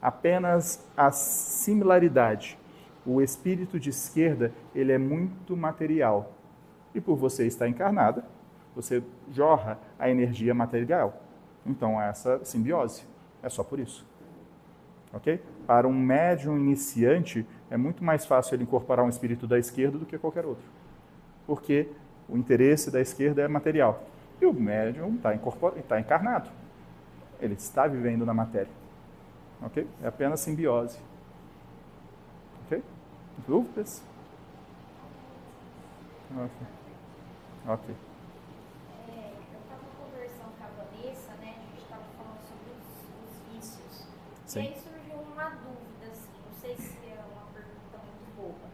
Apenas a similaridade. O espírito de esquerda, ele é muito material. E por você estar encarnada, você jorra a energia material. Então, há essa simbiose. É só por isso. Ok? Para um médium iniciante, é muito mais fácil ele incorporar um espírito da esquerda do que qualquer outro. Porque o interesse da esquerda é material. E o médium está encarnado. Ele está vivendo na matéria. Ok? É apenas simbiose. Ok? Dúvidas? Ok. Eu estava conversando com a Vanessa, né? A gente estava falando sobre os vícios. Sim. E aí surgiu uma dúvida, assim, não sei se é uma pergunta muito boa.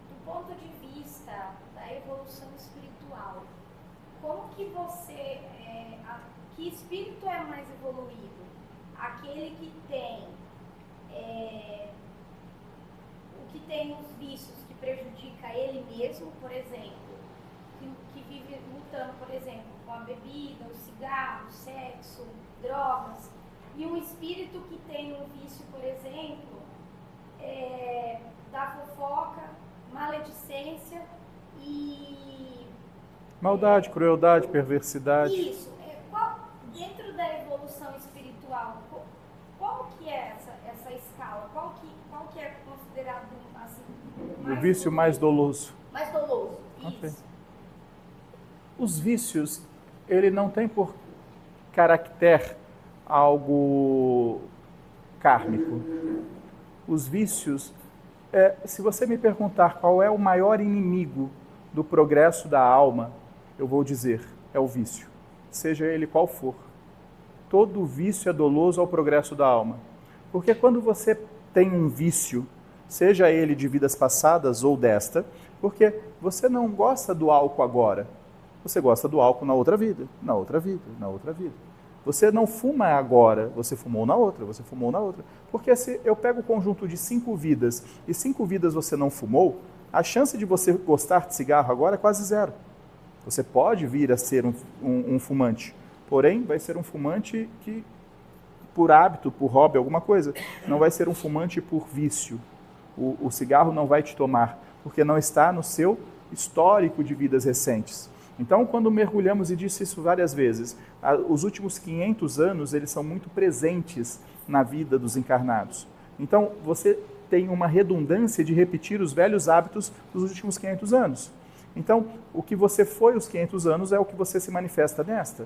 Do ponto de vista da evolução espiritual, como que você, que espírito é mais evoluído? Aquele que tem o que tem os vícios que prejudica ele mesmo, por exemplo, que vive lutando, por exemplo, com a bebida, o cigarro, o sexo, drogas, e um espírito que tem um vício, por exemplo, da fofoca, maledicência e... Maldade, crueldade, perversidade. Isso. Dentro da evolução espiritual, qual que é essa escala? Qual que é considerado assim, O vício mais doloso. mais doloso? Ok. Isso. Os vícios, ele não tem por caractere algo kármico. Os vícios, se você me perguntar qual é o maior inimigo do progresso da alma, eu vou dizer, é o vício. Seja ele qual for. Todo vício é doloso ao progresso da alma. Porque quando você tem um vício, seja ele de vidas passadas ou desta, porque você não gosta do álcool agora, você gosta do álcool na outra vida, na outra vida, na outra vida. Você não fuma agora, você fumou na outra, você fumou na outra. Porque se eu pego o conjunto de 5 vidas e 5 vidas você não fumou, a chance de você gostar de cigarro agora é quase zero. Você pode vir a ser um fumante, porém vai ser um fumante que, por hábito, por hobby, alguma coisa, não vai ser um fumante por vício. O cigarro não vai te tomar, porque não está no seu histórico de vidas recentes. Então, quando mergulhamos, e disse isso várias vezes, os últimos 500 anos, eles são muito presentes na vida dos encarnados. Então, você tem uma redundância de repetir os velhos hábitos dos últimos 500 anos. Então, o que você foi os 500 anos é o que você se manifesta nesta.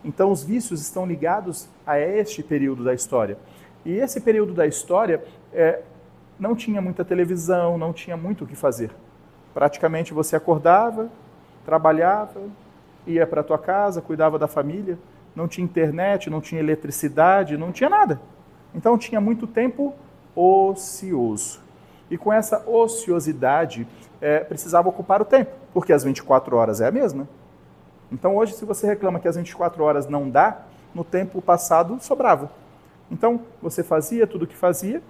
Então, os vícios estão ligados a este período da história. E esse período da história não tinha muita televisão, não tinha muito o que fazer. Praticamente você acordava, trabalhava, ia para a tua casa, cuidava da família, não tinha internet, não tinha eletricidade, não tinha nada. Então tinha muito tempo ocioso. E com essa ociosidade, precisava ocupar o tempo, porque as 24 horas é a mesma. Então hoje, se você reclama que as 24 horas não dá, no tempo passado sobrava. Então você fazia tudo o que fazia,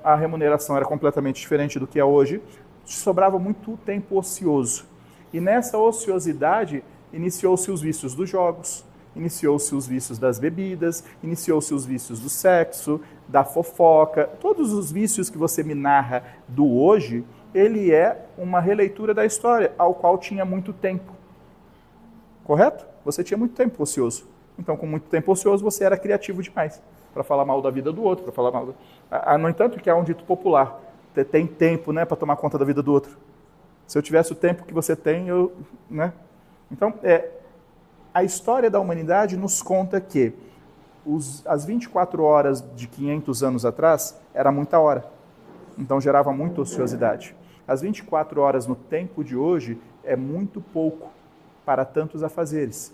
a remuneração era completamente diferente do que é hoje, sobrava muito tempo ocioso. E nessa ociosidade, iniciou-se os vícios dos jogos, iniciou-se os vícios das bebidas, iniciou-se os vícios do sexo, da fofoca. Todos os vícios que você me narra do hoje, ele é uma releitura da história, ao qual tinha muito tempo. Correto? Você tinha muito tempo ocioso. Então, com muito tempo ocioso, você era criativo demais para falar mal da vida do outro, para falar mal... No entanto, que é um dito popular, tem tempo, né, para tomar conta da vida do outro. Se eu tivesse o tempo que você tem, né? Então, a história da humanidade nos conta que as 24 horas de 500 anos atrás era muita hora. Então gerava muita ociosidade. As 24 horas no tempo de hoje é muito pouco para tantos afazeres.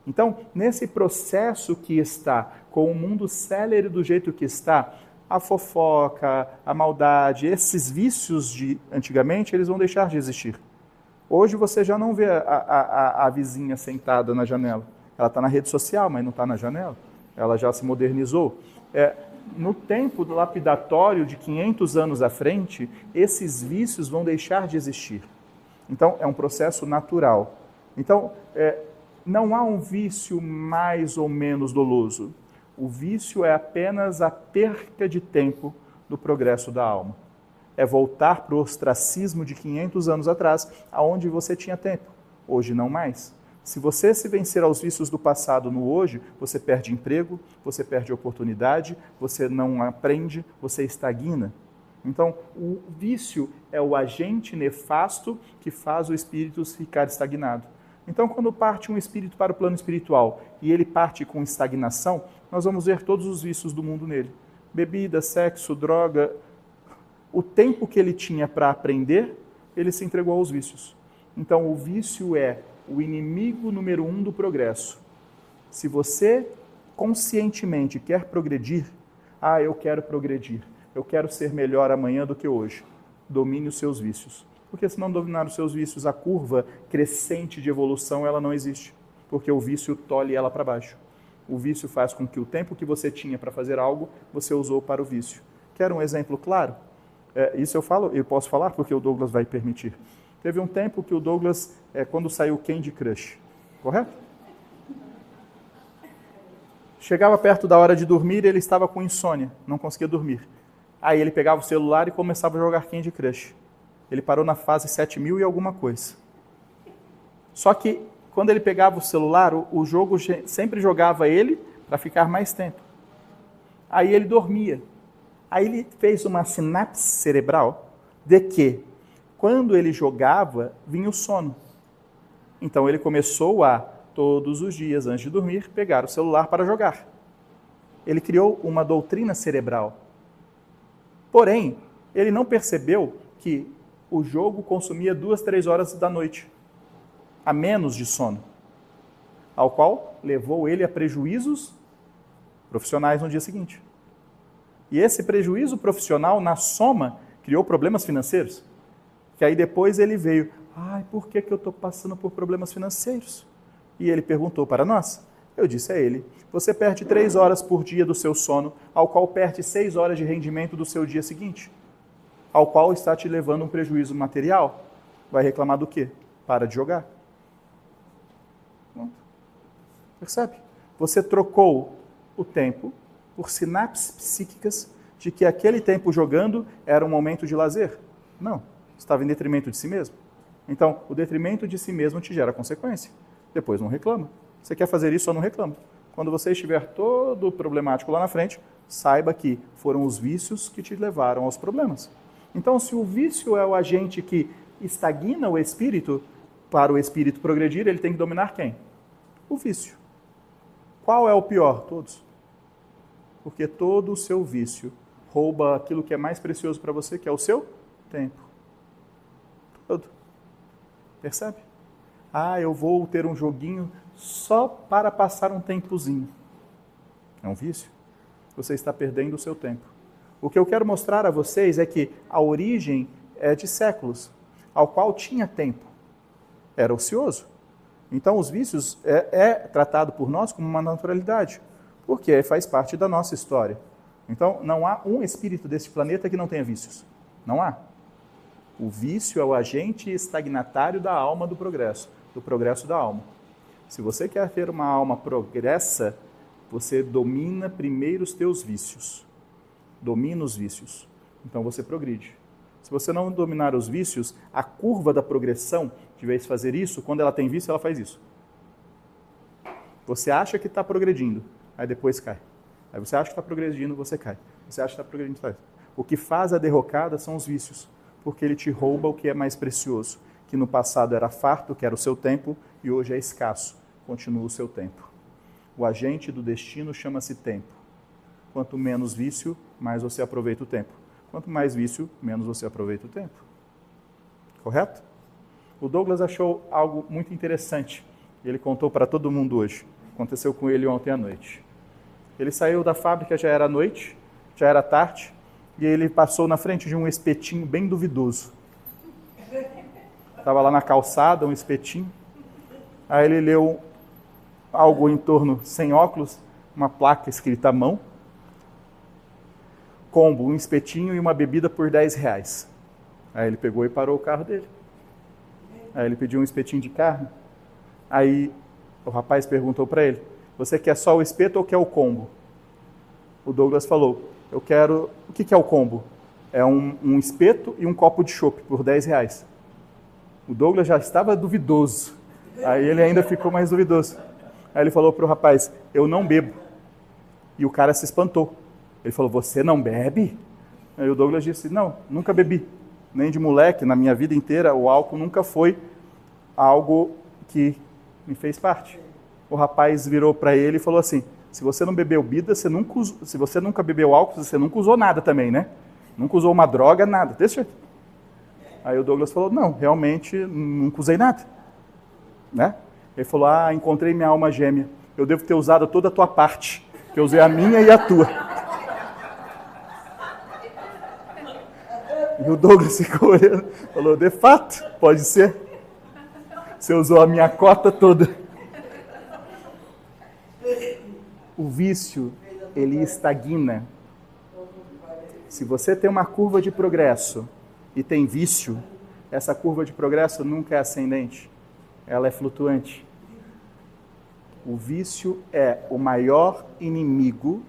Então, nesse processo que está, com o mundo célere do jeito que está, a fofoca, a maldade, esses vícios de antigamente, eles vão deixar de existir. Hoje você já não vê a vizinha sentada na janela. Ela está na rede social, mas não está na janela. Ela já se modernizou. No tempo do lapidatório de 500 anos à frente, esses vícios vão deixar de existir. Então, é um processo natural. Então, não há um vício mais ou menos doloso. O vício é apenas a perca de tempo do progresso da alma. É voltar para o ostracismo de 500 anos atrás, aonde você tinha tempo. Hoje não mais. Se você se vencer aos vícios do passado no hoje, você perde emprego, você perde oportunidade, você não aprende, você estagna. Então, o vício é o agente nefasto que faz o espírito ficar estagnado. Então, quando parte um espírito para o plano espiritual e ele parte com estagnação, nós vamos ver todos os vícios do mundo nele. Bebida, sexo, droga. O tempo que ele tinha para aprender, ele se entregou aos vícios. Então, o vício é o inimigo número 1 do progresso. Se você conscientemente quer progredir, eu quero progredir, eu quero ser melhor amanhã do que hoje, domine os seus vícios. Porque se não dominar os seus vícios, a curva crescente de evolução, ela não existe. Porque o vício tolhe ela para baixo. O vício faz com que o tempo que você tinha para fazer algo, você usou para o vício. Quer um exemplo claro? Isso eu posso falar porque o Douglas vai permitir. Teve um tempo que o Douglas, quando saiu o Candy Crush, correto? Chegava perto da hora de dormir e ele estava com insônia, não conseguia dormir. Aí ele pegava o celular e começava a jogar Candy Crush. Ele parou na fase 7.000 e alguma coisa. Só que, quando ele pegava o celular, o jogo sempre jogava ele para ficar mais tempo. Aí ele dormia. Aí ele fez uma sinapse cerebral de que, quando ele jogava, vinha o sono. Então ele começou a, todos os dias antes de dormir, pegar o celular para jogar. Ele criou uma doutrina cerebral. Porém, ele não percebeu que o jogo consumia 2, 3 horas da noite, a menos de sono, ao qual levou ele a prejuízos profissionais no dia seguinte. E esse prejuízo profissional, na soma, criou problemas financeiros, que aí depois ele veio, por que eu estou passando por problemas financeiros? E ele perguntou para nós. Eu disse a ele, você perde 3 horas por dia do seu sono, ao qual perde 6 horas de rendimento do seu dia seguinte, ao qual está te levando um prejuízo material. Vai reclamar do quê? Para de jogar. Percebe? Você trocou o tempo por sinapses psíquicas de que aquele tempo jogando era um momento de lazer. Não, estava em detrimento de si mesmo. Então, o detrimento de si mesmo te gera consequência. Depois não reclama. Você quer fazer isso, só não reclama. Quando você estiver todo problemático lá na frente, saiba que foram os vícios que te levaram aos problemas. Então, se o vício é o agente que estagna o espírito, para o espírito progredir, ele tem que dominar quem? O vício. Qual é o pior? Todos. Porque todo o seu vício rouba aquilo que é mais precioso para você, que é o seu tempo. Todo. Percebe? Eu vou ter um joguinho só para passar um tempozinho. É um vício. Você está perdendo o seu tempo. O que eu quero mostrar a vocês é que a origem é de séculos, ao qual tinha tempo. Era ocioso. Então, os vícios é tratado por nós como uma naturalidade, porque faz parte da nossa história. Então, não há um espírito deste planeta que não tenha vícios. Não há. O vício é o agente estagnatário da alma do progresso da alma. Se você quer ter uma alma progressa, você domina primeiro os teus vícios. Domina os vícios. Então você progride. Se você não dominar os vícios, a curva da progressão, de vez de fazer isso, quando ela tem vício, ela faz isso. Você acha que está progredindo, aí depois cai. Aí você acha que está progredindo, você cai. Você acha que está progredindo, faz. O que faz a derrocada são os vícios, porque ele te rouba o que é mais precioso, que no passado era farto, que era o seu tempo, e hoje é escasso, continua o seu tempo. O agente do destino chama-se tempo. Quanto menos vício, mais você aproveita o tempo. Quanto mais vício, menos você aproveita o tempo. Correto? O Douglas achou algo muito interessante. Ele contou para todo mundo hoje. Aconteceu com ele ontem à noite. Ele saiu da fábrica, já era noite, já era tarde, e ele passou na frente de um espetinho bem duvidoso. Estava lá na calçada, um espetinho. Aí ele leu algo em torno, sem óculos, uma placa escrita à mão. Combo, um espetinho e uma bebida por R$10. Aí ele pegou e parou o carro dele. Aí ele pediu um espetinho de carne. Aí o rapaz perguntou para ele, você quer só o espeto ou quer o combo? O Douglas falou, eu quero... O que é o combo? É um espeto e um copo de chopp por R$10. O Douglas já estava duvidoso. Aí ele ainda ficou mais duvidoso. Aí ele falou para o rapaz, eu não bebo. E o cara se espantou. Ele falou, você não bebe? Aí o Douglas disse, não, nunca bebi. Nem de moleque, na minha vida inteira, o álcool nunca foi algo que me fez parte. O rapaz virou para ele e falou assim, se você não bebeu bebida, se você nunca bebeu álcool, você nunca usou nada também, né? Nunca usou uma droga, nada. Desse jeito. Aí o Douglas falou, não, realmente nunca usei nada. Né? Ele falou, encontrei minha alma gêmea. Eu devo ter usado toda a tua parte, que eu usei a minha e a tua. E o Douglas ficou olhando, falou, de fato, pode ser. Você usou a minha cota toda. O vício, ele estagna. Se você tem uma curva de progresso e tem vício, essa curva de progresso nunca é ascendente. Ela é flutuante. O vício é o maior inimigo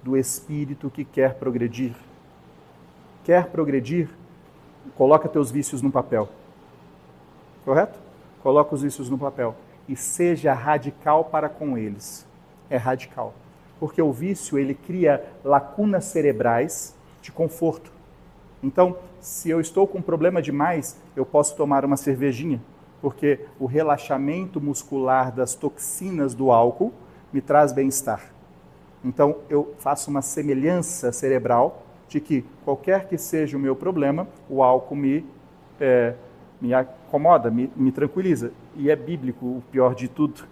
do espírito que quer progredir. Quer progredir? Coloca teus vícios no papel. Correto? Coloca os vícios no papel. E seja radical para com eles. É radical. Porque o vício, ele cria lacunas cerebrais de conforto. Então, se eu estou com um problema demais, eu posso tomar uma cervejinha. Porque o relaxamento muscular das toxinas do álcool me traz bem-estar. Então, eu faço uma semelhança cerebral de que qualquer que seja o meu problema, o álcool me acomoda, me tranquiliza. E é bíblico, o pior de tudo.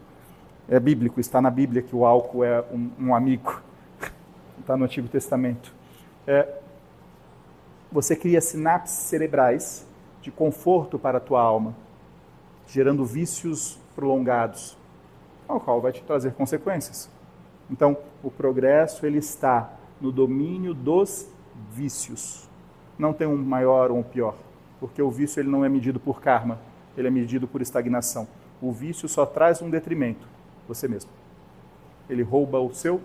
É bíblico, está na Bíblia que o álcool é um amigo. Está no Antigo Testamento. Você cria sinapses cerebrais de conforto para a tua alma, gerando vícios prolongados, ao qual vai te trazer consequências. Então, o progresso ele está no domínio dos vícios. Não tem um maior ou um pior, porque o vício ele não é medido por karma, ele é medido por estagnação. O vício só traz um detrimento, você mesmo. Ele rouba o seu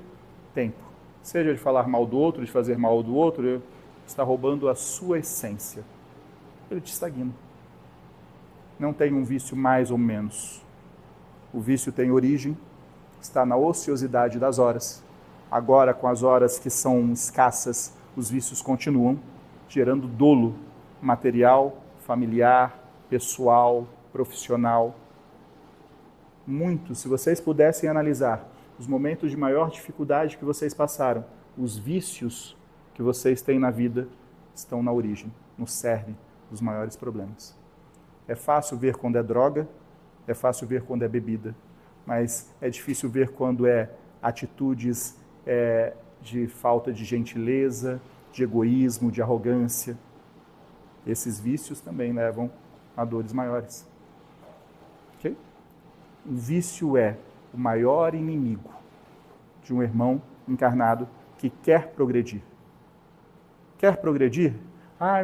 tempo, seja de falar mal do outro, de fazer mal do outro, está roubando a sua essência. Ele te estagna. Não tem um vício mais ou menos. O vício tem origem, está na ociosidade das horas. Agora, com as horas que são escassas, os vícios continuam, gerando dolo material, familiar, pessoal, profissional. Muito, se vocês pudessem analisar os momentos de maior dificuldade que vocês passaram, os vícios que vocês têm na vida estão na origem, no cerne dos maiores problemas. É fácil ver quando é droga, é fácil ver quando é bebida, mas é difícil ver quando é atitudes de falta de gentileza, de egoísmo, de arrogância. Esses vícios também levam a dores maiores. Okay? O vício é o maior inimigo de um irmão encarnado que quer progredir. Quer progredir?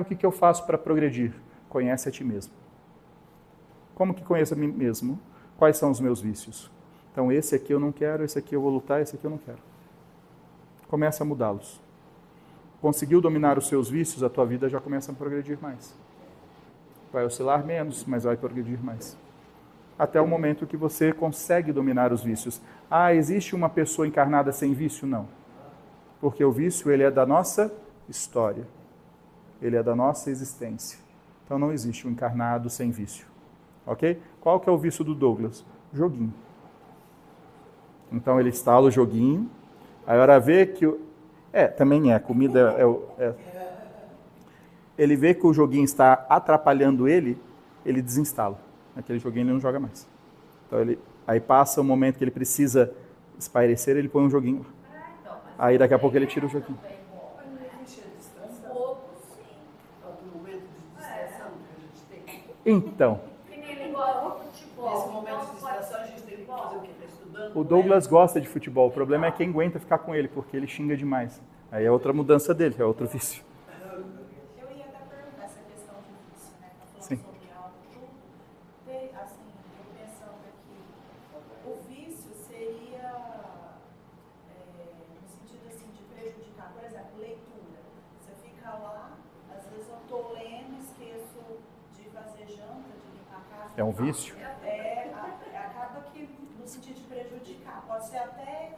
O que eu faço para progredir? Conhece a ti mesmo. Como que conheço a mim mesmo? Quais são os meus vícios? Então, esse aqui eu não quero, esse aqui eu vou lutar, esse aqui eu não quero. Começa a mudá-los. Conseguiu dominar os seus vícios, a tua vida já começa a progredir mais. Vai oscilar menos, mas vai progredir mais. Até o momento que você consegue dominar os vícios. Existe uma pessoa encarnada sem vício? Não. Porque o vício, ele é da nossa história. Ele é da nossa existência. Então não existe um encarnado sem vício. Ok? Qual que é o vício do Douglas? Joguinho. Então ele instala o joguinho, aí a hora vê que... também a comida ele vê que o joguinho está atrapalhando ele desinstala. Aquele joguinho ele não joga mais. Então aí passa o momento que ele precisa espairecer, ele põe um joguinho lá. Aí daqui a pouco ele tira o joguinho. Então, Nesse momento de distração, a gente tem que fazer o quê? Está estudando? o Douglas gosta de futebol, o problema é quem aguenta ficar com ele, porque ele xinga demais. Aí é outra mudança dele, é outro vício. Eu ia até perguntar essa questão de vício, né? Tá falando Sim. sobre algo. Assim, eu pensando aqui, o vício seria, no sentido assim, de prejudicar, por exemplo, leitura. Você fica lá, às vezes eu estou lendo, esqueço de fazer janta, de limpar a casa. É um vício? Acaba que no sentido de prejudicar. Pode ser até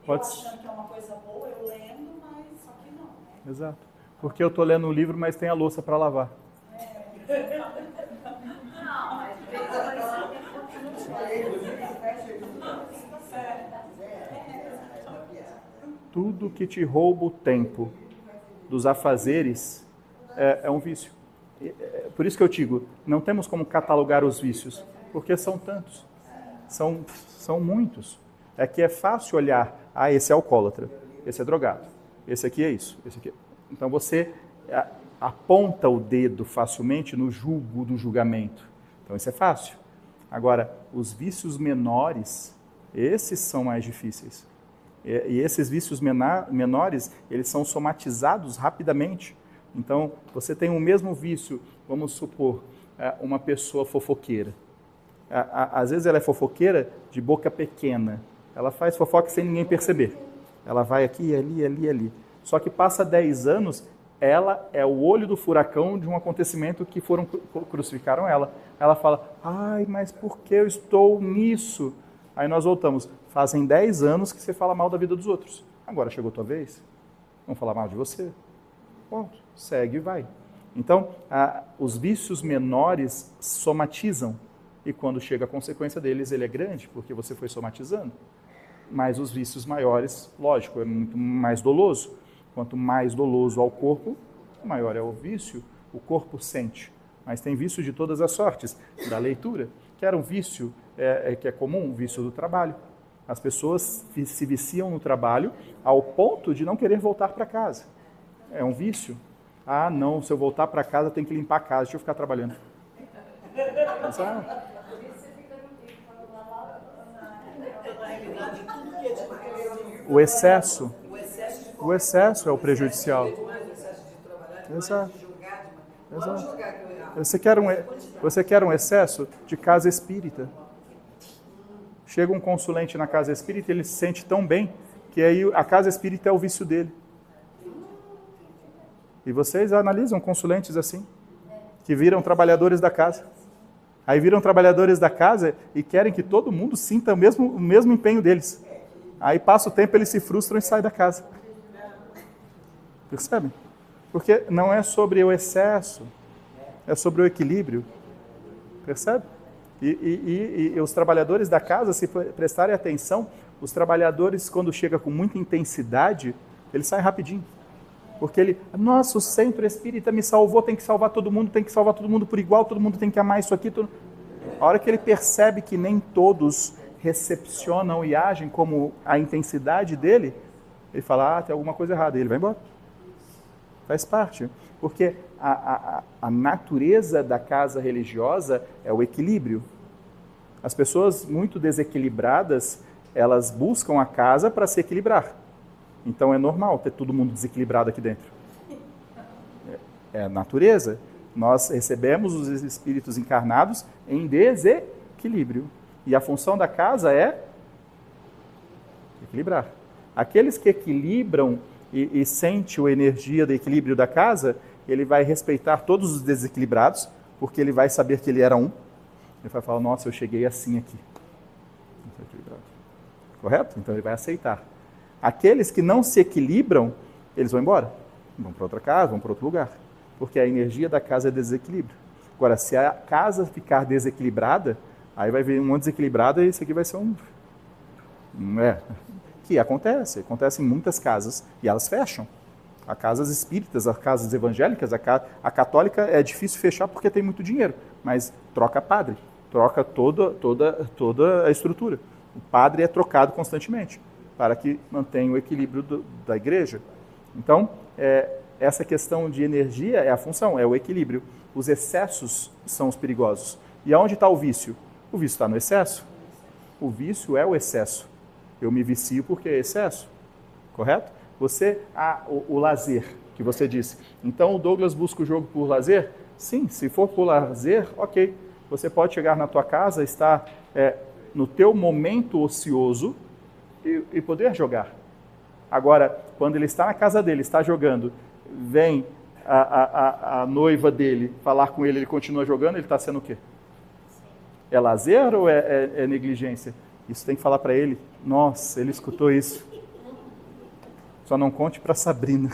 Pode eu ser. achando que é uma coisa boa, eu lendo, mas só que não, né? Exato. Porque eu estou lendo um livro, mas tem a louça para lavar. Não, mas Tudo que te rouba o tempo dos afazeres é um vício. Por isso que eu digo, não temos como catalogar os vícios, porque são tantos, são muitos. É que é fácil olhar, esse é alcoólatra, esse é drogado, esse aqui é isso, esse aqui. Então você aponta o dedo facilmente no julgo do julgamento. Então isso é fácil. Agora, os vícios menores, esses são mais difíceis. E esses vícios menores, eles são somatizados rapidamente. Então, você tem o mesmo vício, vamos supor, uma pessoa fofoqueira. Às vezes ela é fofoqueira de boca pequena. Ela faz fofoca sem ninguém perceber. Ela vai aqui, ali, ali, ali. Só que passa 10 anos, ela é o olho do furacão de um acontecimento que crucificaram ela. Ela fala, mas por que eu estou nisso? Aí nós voltamos, fazem 10 anos que você fala mal da vida dos outros. Agora chegou a tua vez, vamos falar mal de você. Ponto, segue e vai. Então, os vícios menores somatizam, e quando chega a consequência deles, ele é grande, porque você foi somatizando. Mas os vícios maiores, lógico, é muito mais doloso. Quanto mais doloso ao corpo, maior é o vício, o corpo sente. Mas tem vício de todas as sortes, da leitura, que era um vício que é comum, o vício do trabalho. As pessoas se viciam no trabalho ao ponto de não querer voltar para casa. É um vício. Não, se eu voltar para casa, tem que limpar a casa, deixa eu ficar trabalhando. Exato. O excesso é o prejudicial. Exato. Você quer um excesso de casa espírita. Chega um consulente na casa espírita, ele se sente tão bem que aí a casa espírita é o vício dele. E vocês analisam consulentes assim, que viram trabalhadores da casa. Aí viram trabalhadores da casa e querem que todo mundo sinta o mesmo empenho deles. Aí passa o tempo, eles se frustram e saem da casa. Percebem? Porque não é sobre o excesso, é sobre o equilíbrio. Percebe? E os trabalhadores da casa, se prestarem atenção, os trabalhadores, quando chega com muita intensidade, eles saem rapidinho. Porque nossa, o centro espírita me salvou, tem que salvar todo mundo por igual, todo mundo tem que amar isso aqui. A hora que ele percebe que nem todos recepcionam e agem como a intensidade dele, ele fala, tem alguma coisa errada, e ele vai embora. Faz parte. Porque a natureza da casa religiosa é o equilíbrio. As pessoas muito desequilibradas, elas buscam a casa para se equilibrar. Então é normal ter todo mundo desequilibrado aqui dentro. É a natureza. Nós recebemos os espíritos encarnados em desequilíbrio. E a função da casa é equilibrar. Aqueles que equilibram e sentem a energia do equilíbrio da casa, ele vai respeitar todos os desequilibrados, porque ele vai saber que ele era um. Ele vai falar, nossa, eu cheguei assim aqui. Correto? Então ele vai aceitar. Aqueles que não se equilibram, eles vão embora. Vão para outra casa, vão para outro lugar. Porque a energia da casa é desequilíbrio. Agora, se a casa ficar desequilibrada, aí vai vir um monte desequilibrado e isso aqui vai ser Que acontece em muitas casas e elas fecham. As casas espíritas, as casas evangélicas, a católica é difícil fechar porque tem muito dinheiro, mas troca padre, troca toda a estrutura. O padre é trocado constantemente para que mantenha o equilíbrio da igreja. Então, essa questão de energia é a função, é o equilíbrio. Os excessos são os perigosos. E aonde está o vício? O vício está no excesso. O vício é o excesso. Eu me vicio porque é excesso, correto? O lazer, que você disse. Então o Douglas busca o jogo por lazer? Sim, se for por lazer, ok. Você pode chegar na tua casa, estar no teu momento ocioso e poder jogar. Agora, quando ele está na casa dele, está jogando, vem a noiva dele falar com ele, ele continua jogando, ele está sendo o quê? É lazer ou é negligência? Isso tem que falar para ele. Nossa, ele escutou isso. Só não conte para Sabrina.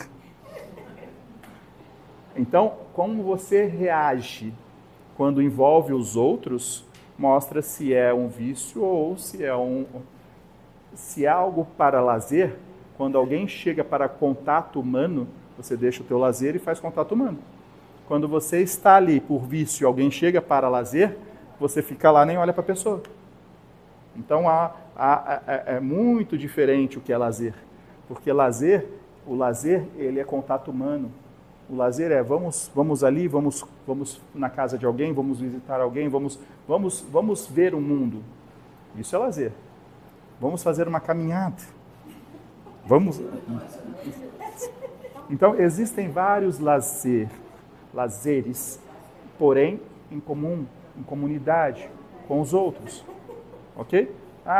Então, como você reage quando envolve os outros, mostra se é um vício ou se é algo para lazer. Quando alguém chega para contato humano, você deixa o teu lazer e faz contato humano. Quando você está ali por vício, alguém chega para lazer, você fica lá e nem olha para a pessoa. Então é muito diferente o que é lazer. Porque o lazer ele é contato humano. O lazer é vamos ali, vamos na casa de alguém, vamos visitar alguém, vamos ver o mundo. Isso é lazer. Vamos fazer uma caminhada. Então existem vários lazeres, porém em comum, em comunidade, com os outros. Ok?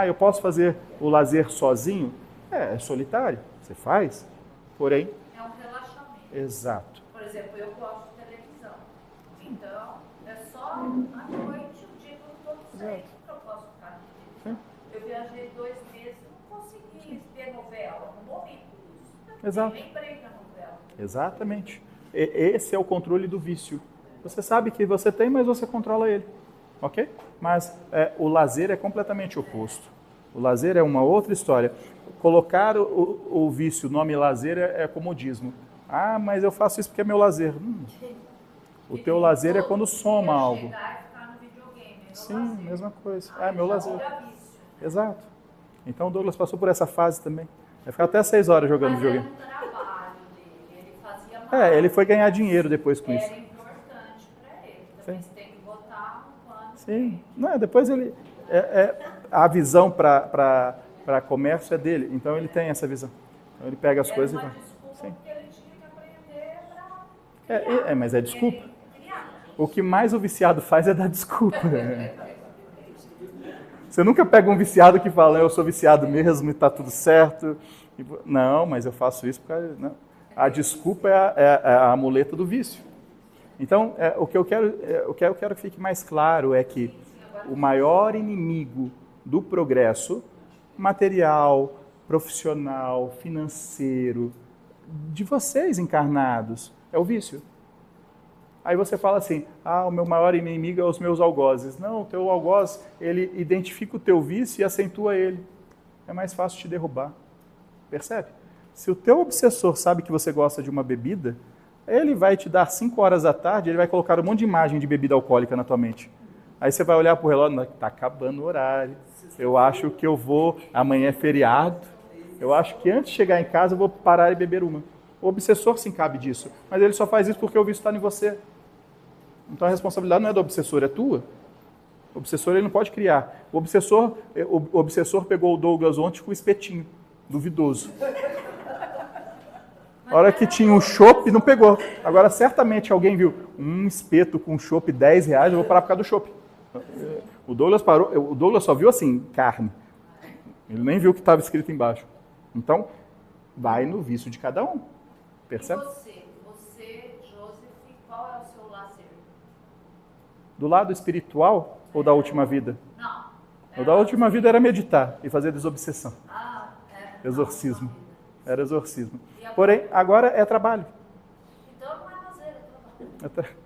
Eu posso fazer o lazer sozinho? É solitário, você faz, porém... É um relaxamento. Exato. Por exemplo, eu gosto de televisão. Então, é só à noite, o dia que eu estou sem que eu posso ficar na televisão. Eu viajei 2 meses e não consegui ver novela, não morri por isso. Exato. Nem lembrei da novela. Exatamente. Esse é o controle do vício. Você sabe que você tem, mas você controla ele. Ok? Mas o lazer é completamente oposto. O lazer é uma outra história. Colocar o vício, o nome lazer, é comodismo. Mas eu faço isso porque é meu lazer. O teu lazer é quando soma algo. Chegar e ficar no videogame, é meu Sim, lazer. mesma coisa. É meu lazer. Vira vício. Exato. Então o Douglas passou por essa fase também. Vai ficar até 6 horas jogando Mas videogame. era um trabalho dele, ele fazia mais. Ele foi ganhar dinheiro depois com isso. Era importante para ele. Também você tem que botar um plano. Sim. Depois ele... a visão para comércio é dele. Então ele tem essa visão. Então ele pega as coisas e vai. Sim. Porque ele tinha que aprender para Mas é desculpa. criar. O que mais o viciado faz é dar desculpa. Você nunca pega um viciado que fala, eu sou viciado mesmo e está tudo certo. Não, mas eu faço isso porque... Não. A desculpa é a muleta do vício. Então, o que eu quero que fique mais claro é que o maior inimigo do progresso material, profissional, financeiro, de vocês encarnados, é o vício. Aí você fala assim, o meu maior inimigo é os meus algozes. Não, o teu algoz, ele identifica o teu vício e acentua ele. É mais fácil te derrubar. Percebe? Se o teu obsessor sabe que você gosta de uma bebida, ele vai te dar 5 horas da tarde, ele vai colocar um monte de imagem de bebida alcoólica na tua mente. Aí você vai olhar para o relógio, está acabando o horário, eu acho que eu vou, amanhã é feriado, eu acho que antes de chegar em casa eu vou parar e beber uma. O obsessor se encabe disso, mas ele só faz isso porque o vício está em você. Então a responsabilidade não é do obsessor, é tua. O obsessor ele não pode criar. O obsessor pegou o Douglas ontem com o espetinho, duvidoso. A hora que tinha um chopp, não pegou. Agora, certamente alguém viu um espeto com chopp R$10, eu vou parar por causa do chopp. O Douglas parou, o Douglas só viu assim, carne. Ele nem viu o que estava escrito embaixo. Então, vai no vício de cada um. Percebe? E você, Joseph, qual é o seu lazer? Do lado espiritual ou da última vida? Não. O da última vida era meditar e fazer desobsessão. Exorcismo. Vida. Era exorcismo. Porém, agora é trabalho. Então não é lazer, é trabalho.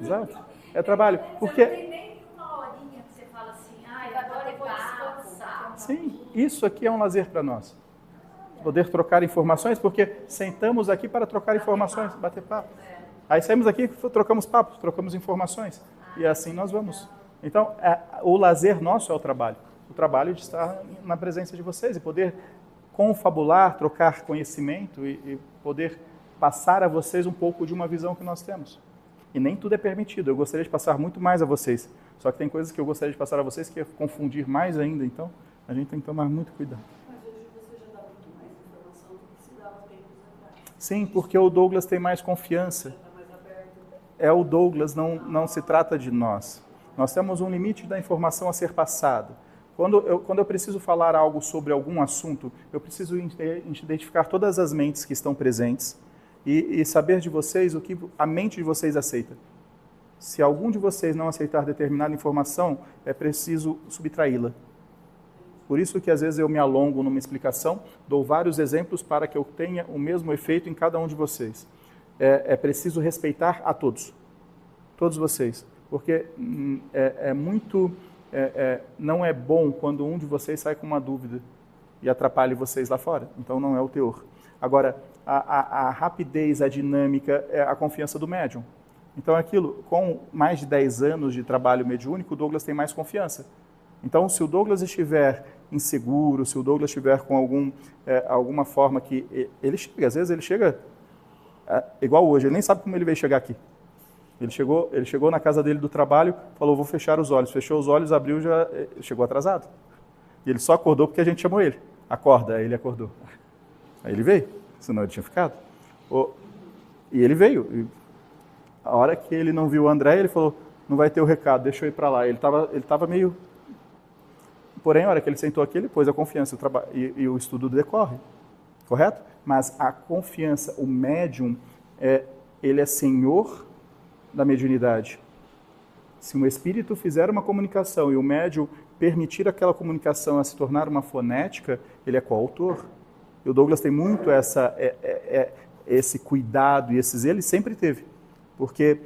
Exato. É trabalho. Você Porque... não tem nem uma horinha que você fala assim, agora eu vou descansar. Sim. isso aqui é um lazer para nós. Poder trocar informações, porque sentamos aqui para trocar informações, bater papo. Aí saímos aqui, trocamos papos, trocamos informações. E assim nós vamos. Então, o lazer nosso é o trabalho. O trabalho de estar na presença de vocês e poder confabular, trocar conhecimento e poder passar a vocês um pouco de uma visão que nós temos. E nem tudo é permitido. Eu gostaria de passar muito mais a vocês. Só que tem coisas que eu gostaria de passar a vocês que é confundir mais ainda. Então, a gente tem que tomar muito cuidado. Mas hoje você já dá muito mais informação do que se dava tempos atrás. Sim, porque o Douglas tem mais confiança. Está mais aberto. É o Douglas, não se trata de nós. Nós temos um limite da informação a ser passada. Quando eu preciso falar algo sobre algum assunto, eu preciso identificar todas as mentes que estão presentes e saber de vocês o que a mente de vocês aceita. Se algum de vocês não aceitar determinada informação, é preciso subtraí-la. Por isso que às vezes eu me alongo numa explicação, dou vários exemplos para que eu tenha o mesmo efeito em cada um de vocês. É preciso respeitar a todos vocês, porque não é bom quando um de vocês sai com uma dúvida e atrapalhe vocês lá fora. Então não é o teor. Agora, a rapidez, a dinâmica, é a confiança do médium. Então aquilo, com mais de 10 anos de trabalho mediúnico, o Douglas tem mais confiança. Então, se o Douglas estiver inseguro, se o Douglas estiver com alguma forma que ele chega, às vezes ele chega igual hoje, ele nem sabe como ele veio chegar aqui. Ele chegou na casa dele do trabalho, falou, vou fechar os olhos. Fechou os olhos, abriu, já chegou atrasado. E ele só acordou porque a gente chamou ele. Acorda, aí ele acordou. Aí ele veio, senão ele tinha ficado. E ele veio. E a hora que ele não viu o André, ele falou, não vai ter o recado, deixa eu ir para lá. Ele estava meio... Porém, a hora que ele sentou aqui, ele pôs a confiança e o estudo decorre. Correto? Mas a confiança, o médium, ele é senhor da mediunidade. Se um espírito fizer uma comunicação e o médium permitir aquela comunicação a se tornar uma fonética, ele é coautor. E o Douglas tem muito esse cuidado e ele sempre teve. Porque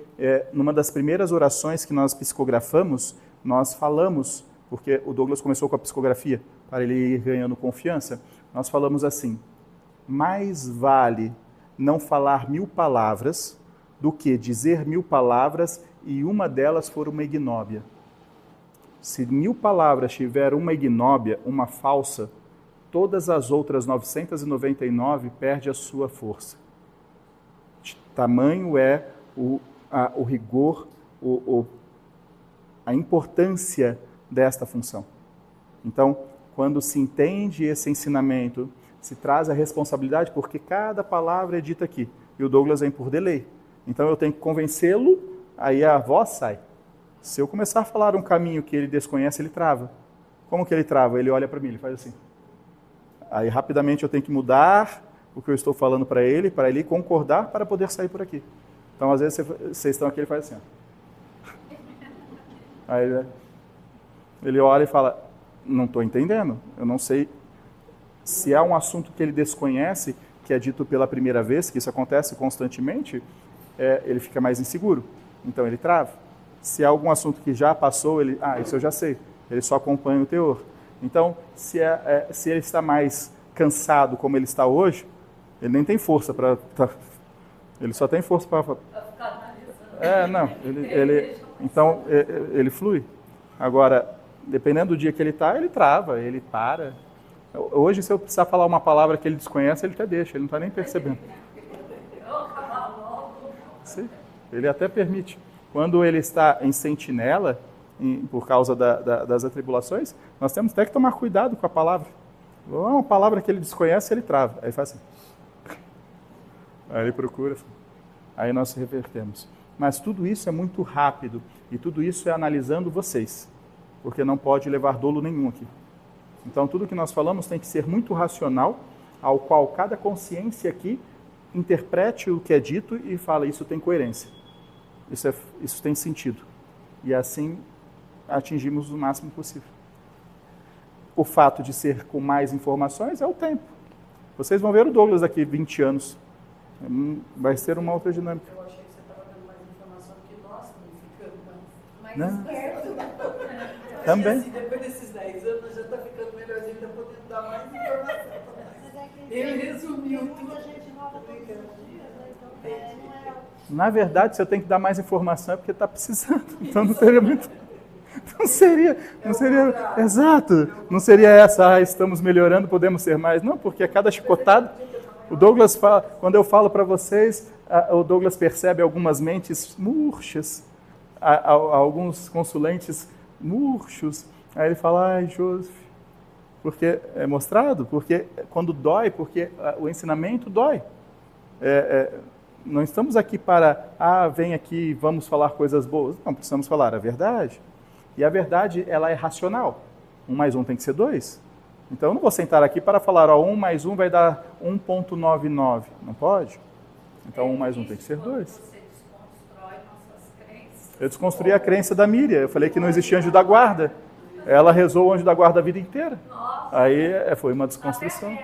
numa das primeiras orações que nós psicografamos, nós falamos, porque o Douglas começou com a psicografia, para ele ir ganhando confiança, nós falamos assim, mais vale não falar 1000 palavras do que dizer 1000 palavras e uma delas for uma ignóbia. Se 1000 palavras tiver uma ignóbia, uma falsa, todas as outras 999 perde a sua força. Tamanho é o rigor, a importância desta função. Então, quando se entende esse ensinamento, se traz a responsabilidade, porque cada palavra é dita aqui, e o Douglas vem por delay. Então eu tenho que convencê-lo, aí a voz sai. Se eu começar a falar um caminho que ele desconhece, ele trava. Como que ele trava? Ele olha para mim, ele faz assim. Aí rapidamente eu tenho que mudar o que eu estou falando para ele concordar para poder sair por aqui. Então às vezes vocês estão aqui, ele faz assim. Ó. Aí ele olha e fala, não estou entendendo, eu não sei. Se há um assunto que ele desconhece, que é dito pela primeira vez, que isso acontece constantemente, ele fica mais inseguro, então ele trava. Se há algum assunto que já passou, isso eu já sei, ele só acompanha o teor. Então, se ele está mais cansado como ele está hoje, ele nem tem força para... ele só tem força para... Então, ele flui. Agora, dependendo do dia que ele está, ele trava, ele para. Hoje, se eu precisar falar uma palavra que ele desconhece, ele até deixa, ele não está nem percebendo. Sim, ele até permite. Quando ele está em sentinela, por causa das atribulações, nós temos até que tomar cuidado com a palavra. Uma palavra que ele desconhece, ele trava. Aí faz assim. Aí ele procura. Aí nós revertemos. Mas tudo isso é muito rápido. E tudo isso é analisando vocês. Porque não pode levar dolo nenhum aqui. Então, tudo que nós falamos tem que ser muito racional, ao qual cada consciência aqui interprete o que é dito e fala, isso tem coerência, isso tem sentido. E assim atingimos o máximo possível. O fato de ser com mais informações é o tempo. Vocês vão ver o Douglas daqui 20 anos. Vai ser uma outra dinâmica. Eu achei que você estava dando mais informação do que nós, não ficando mais Esperto. Também. Assim, depois desses 10 anos, já está ficando melhorzinho da poder Ele resumiu Tem tudo. muita gente nova todos os dias, né? Então, não é... Na verdade, se eu tenho que dar mais informação é porque está precisando. Então não seria muito... Não seria, exato, não seria essa, estamos melhorando, podemos ser mais. Não, porque a cada chicotada, o Douglas fala, quando eu falo para vocês, o Douglas percebe algumas mentes murchas, alguns consulentes murchos. Aí ele fala, ai, Joseph, porque é mostrado, porque quando dói, porque o ensinamento dói. Não estamos aqui para, vem aqui, vamos falar coisas boas. Não, precisamos falar a verdade. E a verdade, ela é racional. 1 mais 1 tem que ser 2. Então, eu não vou sentar aqui para falar, 1 mais 1 vai dar 1,99. Não pode? Então, 1 mais 1 tem que ser 2. Você desconstrói nossas crenças. Eu desconstruí a crença da Miriam. Eu falei que não existia anjo da guarda. Ela rezou o anjo da guarda a vida inteira. Aí foi uma desconstrução.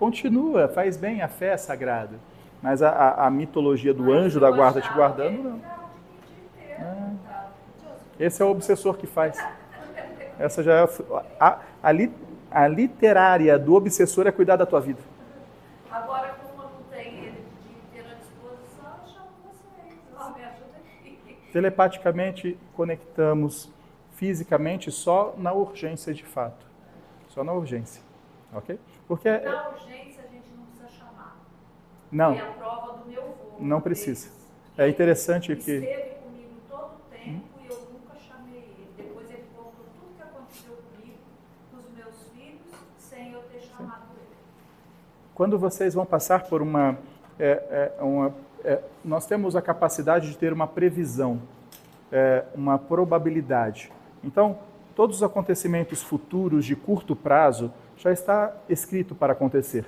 Continua, faz bem, a fé é sagrada. Mas a mitologia do anjo da guarda te guardando, não. Esse é o obsessor que faz. Essa já é a literária do obsessor é cuidar da tua vida. Agora, como não tem ele de ter à disposição, eu chamo vocês. Me ajuda aqui. Telepaticamente conectamos fisicamente só na urgência de fato. Só na urgência. Ok? Porque Na urgência, a gente não precisa chamar. não, É a prova do meu voo. não precisa. É interessante que Esteve comigo todo o tempo e eu nunca chamei ele. Depois ele contou tudo que aconteceu comigo, com os meus filhos, sem eu ter chamado ele. quando vocês vão passar por nós temos a capacidade de ter uma previsão, uma probabilidade. Então, todos os acontecimentos futuros de curto prazo já está escrito para acontecer,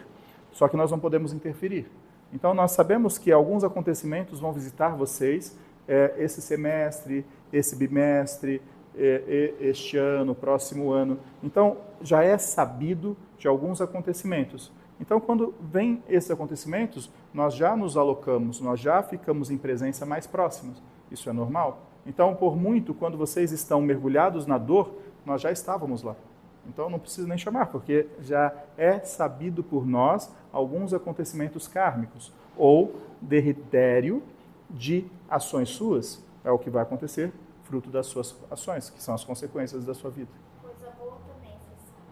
só que nós não podemos interferir. Então, nós sabemos que alguns acontecimentos vão visitar vocês esse semestre, esse bimestre, este ano, próximo ano. Então, já é sabido de alguns acontecimentos. Então, quando vem esses acontecimentos, nós já nos alocamos, nós já ficamos em presença mais próximos. Isso é normal? Então, por muito, quando vocês estão mergulhados na dor, nós já estávamos lá. Então, não preciso nem chamar, porque já é sabido por nós alguns acontecimentos kármicos ou deritério de ações suas. É o que vai acontecer, fruto das suas ações, que são as consequências da sua vida. Coisa boa também, você sabe.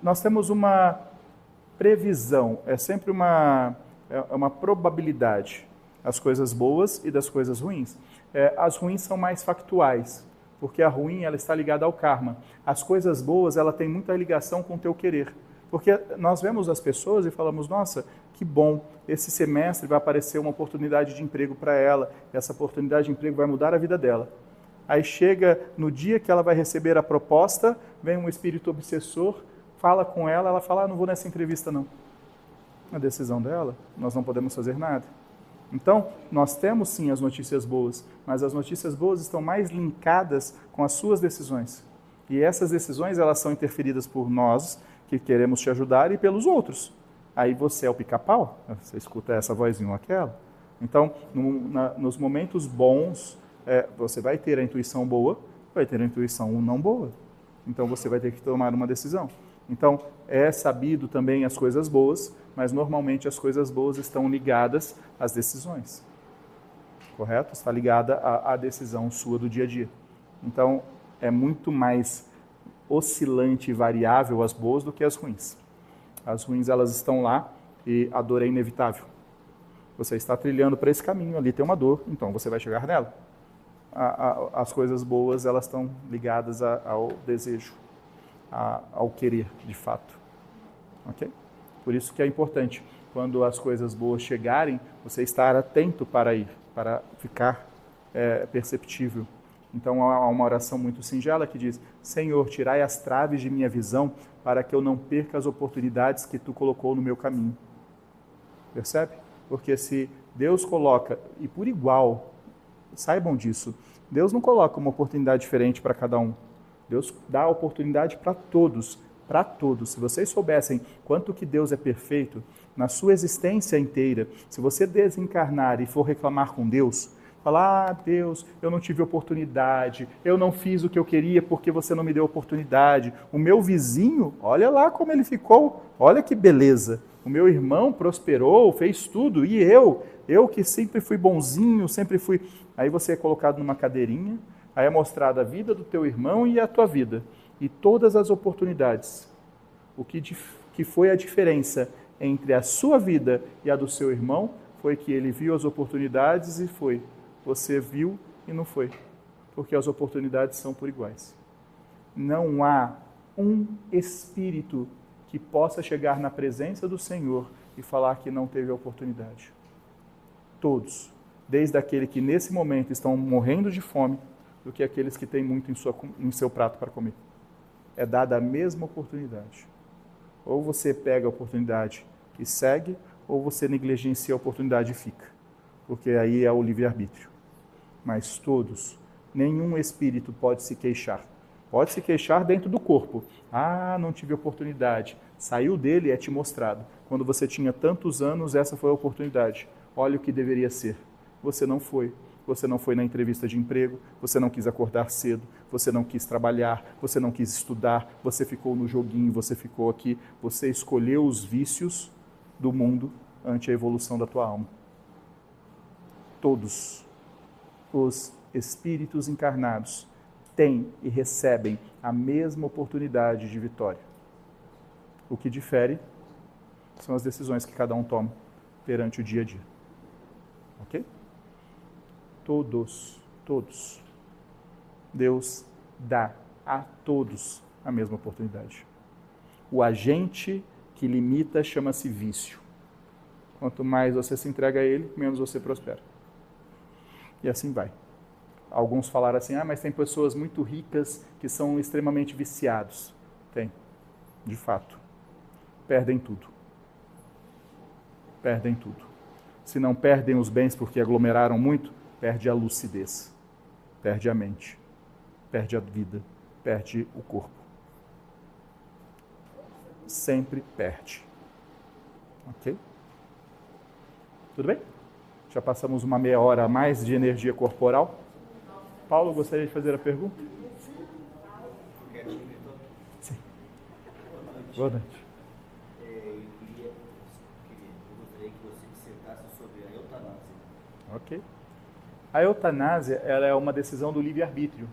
Nós temos uma previsão, é sempre uma probabilidade, as coisas boas e das coisas ruins. As ruins são mais factuais, porque a ruim ela está ligada ao karma. As coisas boas ela tem muita ligação com o teu querer. Porque nós vemos as pessoas e falamos, nossa, que bom, esse semestre vai aparecer uma oportunidade de emprego para ela, essa oportunidade de emprego vai mudar a vida dela. Aí chega no dia que ela vai receber a proposta, vem um espírito obsessor, fala com ela, ela fala, não vou nessa entrevista não. A decisão dela, nós não podemos fazer nada. Então, nós temos sim as notícias boas, mas as notícias boas estão mais linkadas com as suas decisões. E essas decisões, elas são interferidas por nós, que queremos te ajudar, e pelos outros. Aí você é o pica-pau, você escuta essa vozinha ou aquela. Então, nos momentos bons, você vai ter a intuição boa, vai ter a intuição não boa. Então, você vai ter que tomar uma decisão. Então, é sabido também as coisas boas, mas normalmente as coisas boas estão ligadas às decisões. Correto? Está ligada à decisão sua do dia a dia. Então, é muito mais oscilante e variável as boas do que as ruins. As ruins, elas estão lá e a dor é inevitável. Você está trilhando para esse caminho, ali tem uma dor, então você vai chegar nela. As coisas boas, elas estão ligadas ao desejo, ao querer, de fato. Ok? Por isso que é importante, quando as coisas boas chegarem, você estar atento para ir, para ficar perceptível. Então, há uma oração muito singela que diz, Senhor, tirai as traves de minha visão para que eu não perca as oportunidades que Tu colocou no meu caminho. Percebe? Porque se Deus coloca, e por igual, saibam disso, Deus não coloca uma oportunidade diferente para cada um. Deus dá a oportunidade para todos, para todos. Se vocês soubessem quanto que Deus é perfeito, na sua existência inteira, se você desencarnar e for reclamar com Deus, Fala, Deus, eu não tive oportunidade, eu não fiz o que eu queria porque você não me deu oportunidade. O meu vizinho, olha lá como ele ficou, olha que beleza. O meu irmão prosperou, fez tudo, e eu que sempre fui bonzinho, sempre fui... Aí você é colocado numa cadeirinha, aí é mostrada a vida do teu irmão e a tua vida, e todas as oportunidades. O que foi a diferença entre a sua vida e a do seu irmão foi que ele viu as oportunidades e foi. Você viu e não foi, porque as oportunidades são por iguais. Não há um espírito que possa chegar na presença do Senhor e falar que não teve a oportunidade. Todos, desde aquele que nesse momento estão morrendo de fome, do que aqueles que têm muito em seu prato para comer. É dada a mesma oportunidade. Ou você pega a oportunidade e segue, ou você negligencia a oportunidade e fica. Porque aí é o livre-arbítrio. Mas todos, nenhum espírito pode se queixar. Pode se queixar dentro do corpo. Ah, não tive oportunidade. Saiu dele, é te mostrado. Quando você tinha tantos anos, essa foi a oportunidade. Olha o que deveria ser. Você não foi. Você não foi na entrevista de emprego, você não quis acordar cedo, você não quis trabalhar, você não quis estudar, você ficou no joguinho, você ficou aqui. Você escolheu os vícios do mundo ante a evolução da tua alma. Todos os espíritos encarnados têm e recebem a mesma oportunidade de vitória. O que difere são as decisões que cada um toma perante o dia a dia. Ok? Todos. Deus dá a todos a mesma oportunidade. O agente que limita chama-se vício. Quanto mais você se entrega a ele, menos você prospera. E assim vai. Alguns falaram assim, mas tem pessoas muito ricas que são extremamente viciados. Tem, de fato. Perdem tudo. Perdem tudo. Se não perdem os bens porque aglomeraram muito, perde a lucidez, perde a mente, perde a vida, perde o corpo. Sempre perde. Ok? Tudo bem? Já passamos uma meia hora a mais de energia corporal. Paulo, gostaria de fazer a pergunta? Sim. Boa noite. Eu gostaria que você dissetasse sobre a eutanásia. Ok. A eutanásia, ela é uma decisão do livre-arbítrio.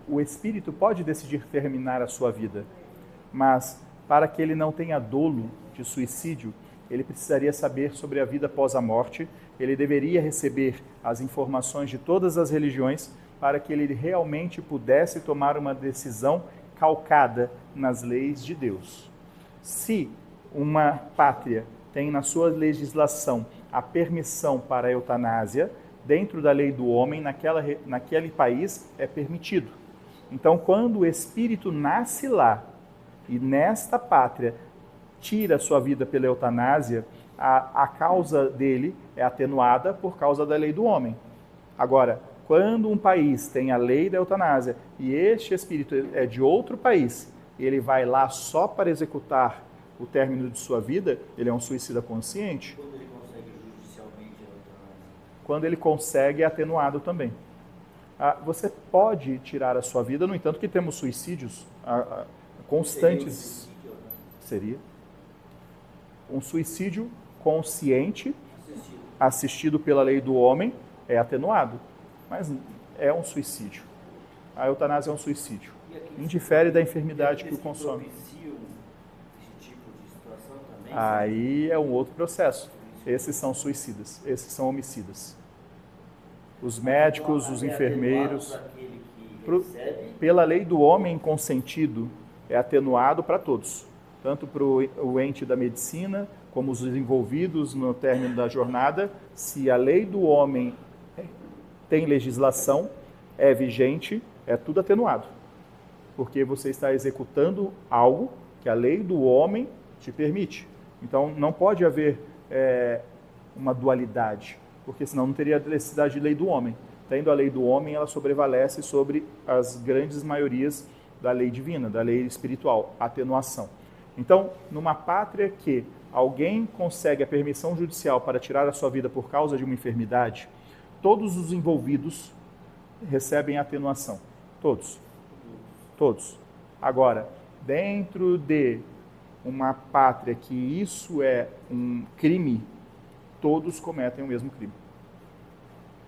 O espírito pode decidir terminar a sua vida, mas para que ele não tenha dolo de suicídio, ele precisaria saber sobre a vida após a morte, ele deveria receber as informações de todas as religiões para que ele realmente pudesse tomar uma decisão calcada nas leis de Deus. Se uma pátria tem na sua legislação a permissão para a eutanásia, dentro da lei do homem, naquele país é permitido. Então, quando o espírito nasce lá e nesta pátria tira a sua vida pela eutanásia, a causa dele é atenuada por causa da lei do homem. Agora, quando um país tem a lei da eutanásia e este espírito é de outro país, e ele vai lá só para executar o término de sua vida, ele é um suicida consciente. Quando ele consegue judicialmente a eutanásia? Quando ele consegue, é atenuado também. Você pode tirar a sua vida, no entanto que temos suicídios constantes. Seria um suicídio consciente, assistido pela lei do homem, é atenuado, mas é um suicídio. A eutanásia é um suicídio. Indifere da enfermidade que o consome. Esse tipo de situação também? Aí é um outro processo. Esses são suicidas, esses são homicidas. Os médicos, os enfermeiros, pela lei do homem consentido, é atenuado para todos. Tanto para o ente da medicina, como os envolvidos no término da jornada. Se a lei do homem tem legislação, é vigente, é tudo atenuado. Porque você está executando algo que a lei do homem te permite. Então, não pode haver uma dualidade, porque senão não teria necessidade de lei do homem. Tendo a lei do homem, ela sobrevalece sobre as grandes maiorias da lei divina, da lei espiritual, atenuação. Então, numa pátria que alguém consegue a permissão judicial para tirar a sua vida por causa de uma enfermidade, todos os envolvidos recebem atenuação. Todos. Todos. Agora, dentro de uma pátria que isso é um crime, todos cometem o mesmo crime.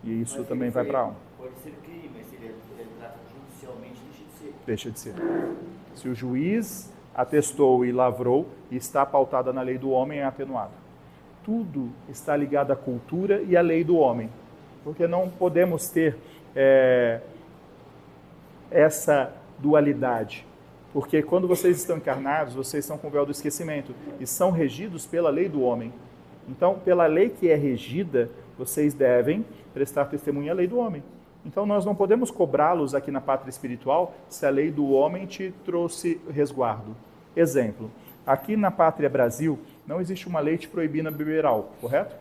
E isso também vai para a alma. Pode ser crime, mas se ele trata judicialmente, deixa de ser. Deixa de ser. Se o juiz atestou e lavrou e está pautada na lei do homem, é atenuado. Tudo está ligado à cultura e à lei do homem. Porque não podemos ter essa dualidade. Porque quando vocês estão encarnados, vocês estão com o véu do esquecimento e são regidos pela lei do homem. Então, pela lei que é regida, vocês devem prestar testemunho à lei do homem. Então, nós não podemos cobrá-los aqui na pátria espiritual se a lei do homem te trouxe resguardo. Exemplo, aqui na pátria Brasil, não existe uma lei te proibindo beber álcool, correto?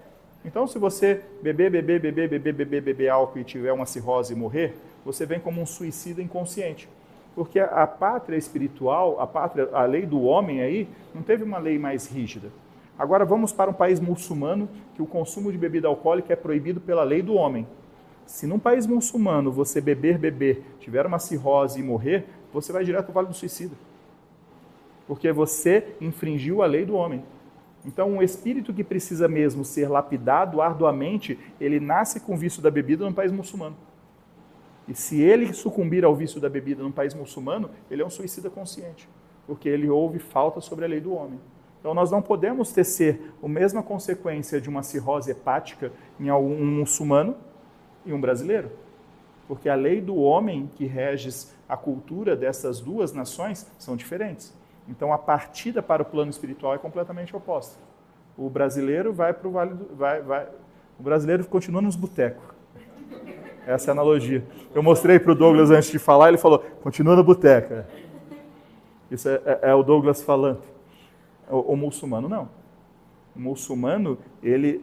Então, se você beber álcool e tiver uma cirrose e morrer, você vem como um suicida inconsciente. Porque a pátria espiritual, a lei do homem aí, não teve uma lei mais rígida. Agora vamos para um país muçulmano que o consumo de bebida alcoólica é proibido pela lei do homem. Se num país muçulmano você beber, tiver uma cirrose e morrer, você vai direto ao Vale do Suicida. Porque você infringiu a lei do homem. Então um espírito que precisa mesmo ser lapidado arduamente, ele nasce com o vício da bebida num país muçulmano. E se ele sucumbir ao vício da bebida num país muçulmano, ele é um suicida consciente, porque ele houve falta sobre a lei do homem. Então nós não podemos tecer a mesma consequência de uma cirrose hepática em um muçulmano e um brasileiro, porque a lei do homem que rege a cultura dessas duas nações são diferentes. Então a partida para o plano espiritual é completamente oposta. O brasileiro vai para o vale o brasileiro continua nos botecos. Essa é a analogia. Eu mostrei para o Douglas antes de falar, ele falou, continua na boteca. Isso é o Douglas falando. O muçulmano não. O muçulmano, ele,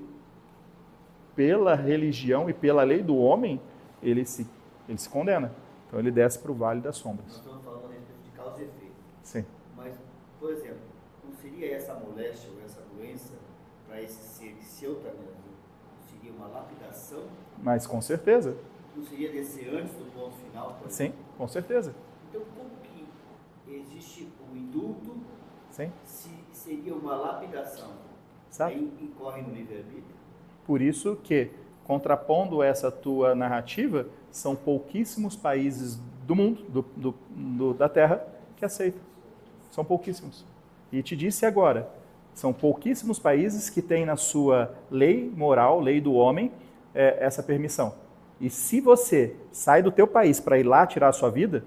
pela religião e pela lei do homem, ele se condena. Então ele desce para o vale das sombras. Nós estamos falando a respeito de causa e efeito. Sim. Mas, por exemplo, não seria essa moléstia ou essa doença para esse ser de se eutanásia? Seria uma lapidação? Mas com certeza. Não seria descer antes do ponto final? Sim, com certeza. Então, como que existe o indulto? Sim. Se seria uma lapidação? Sabe? Aí incorre no livre-arbítrio? Por isso que, contrapondo essa tua narrativa, são pouquíssimos países do mundo, da Terra, que aceitam. São pouquíssimos. E te disse agora, são pouquíssimos países que têm na sua lei moral, lei do homem, essa permissão. E se você sai do teu país para ir lá tirar a sua vida,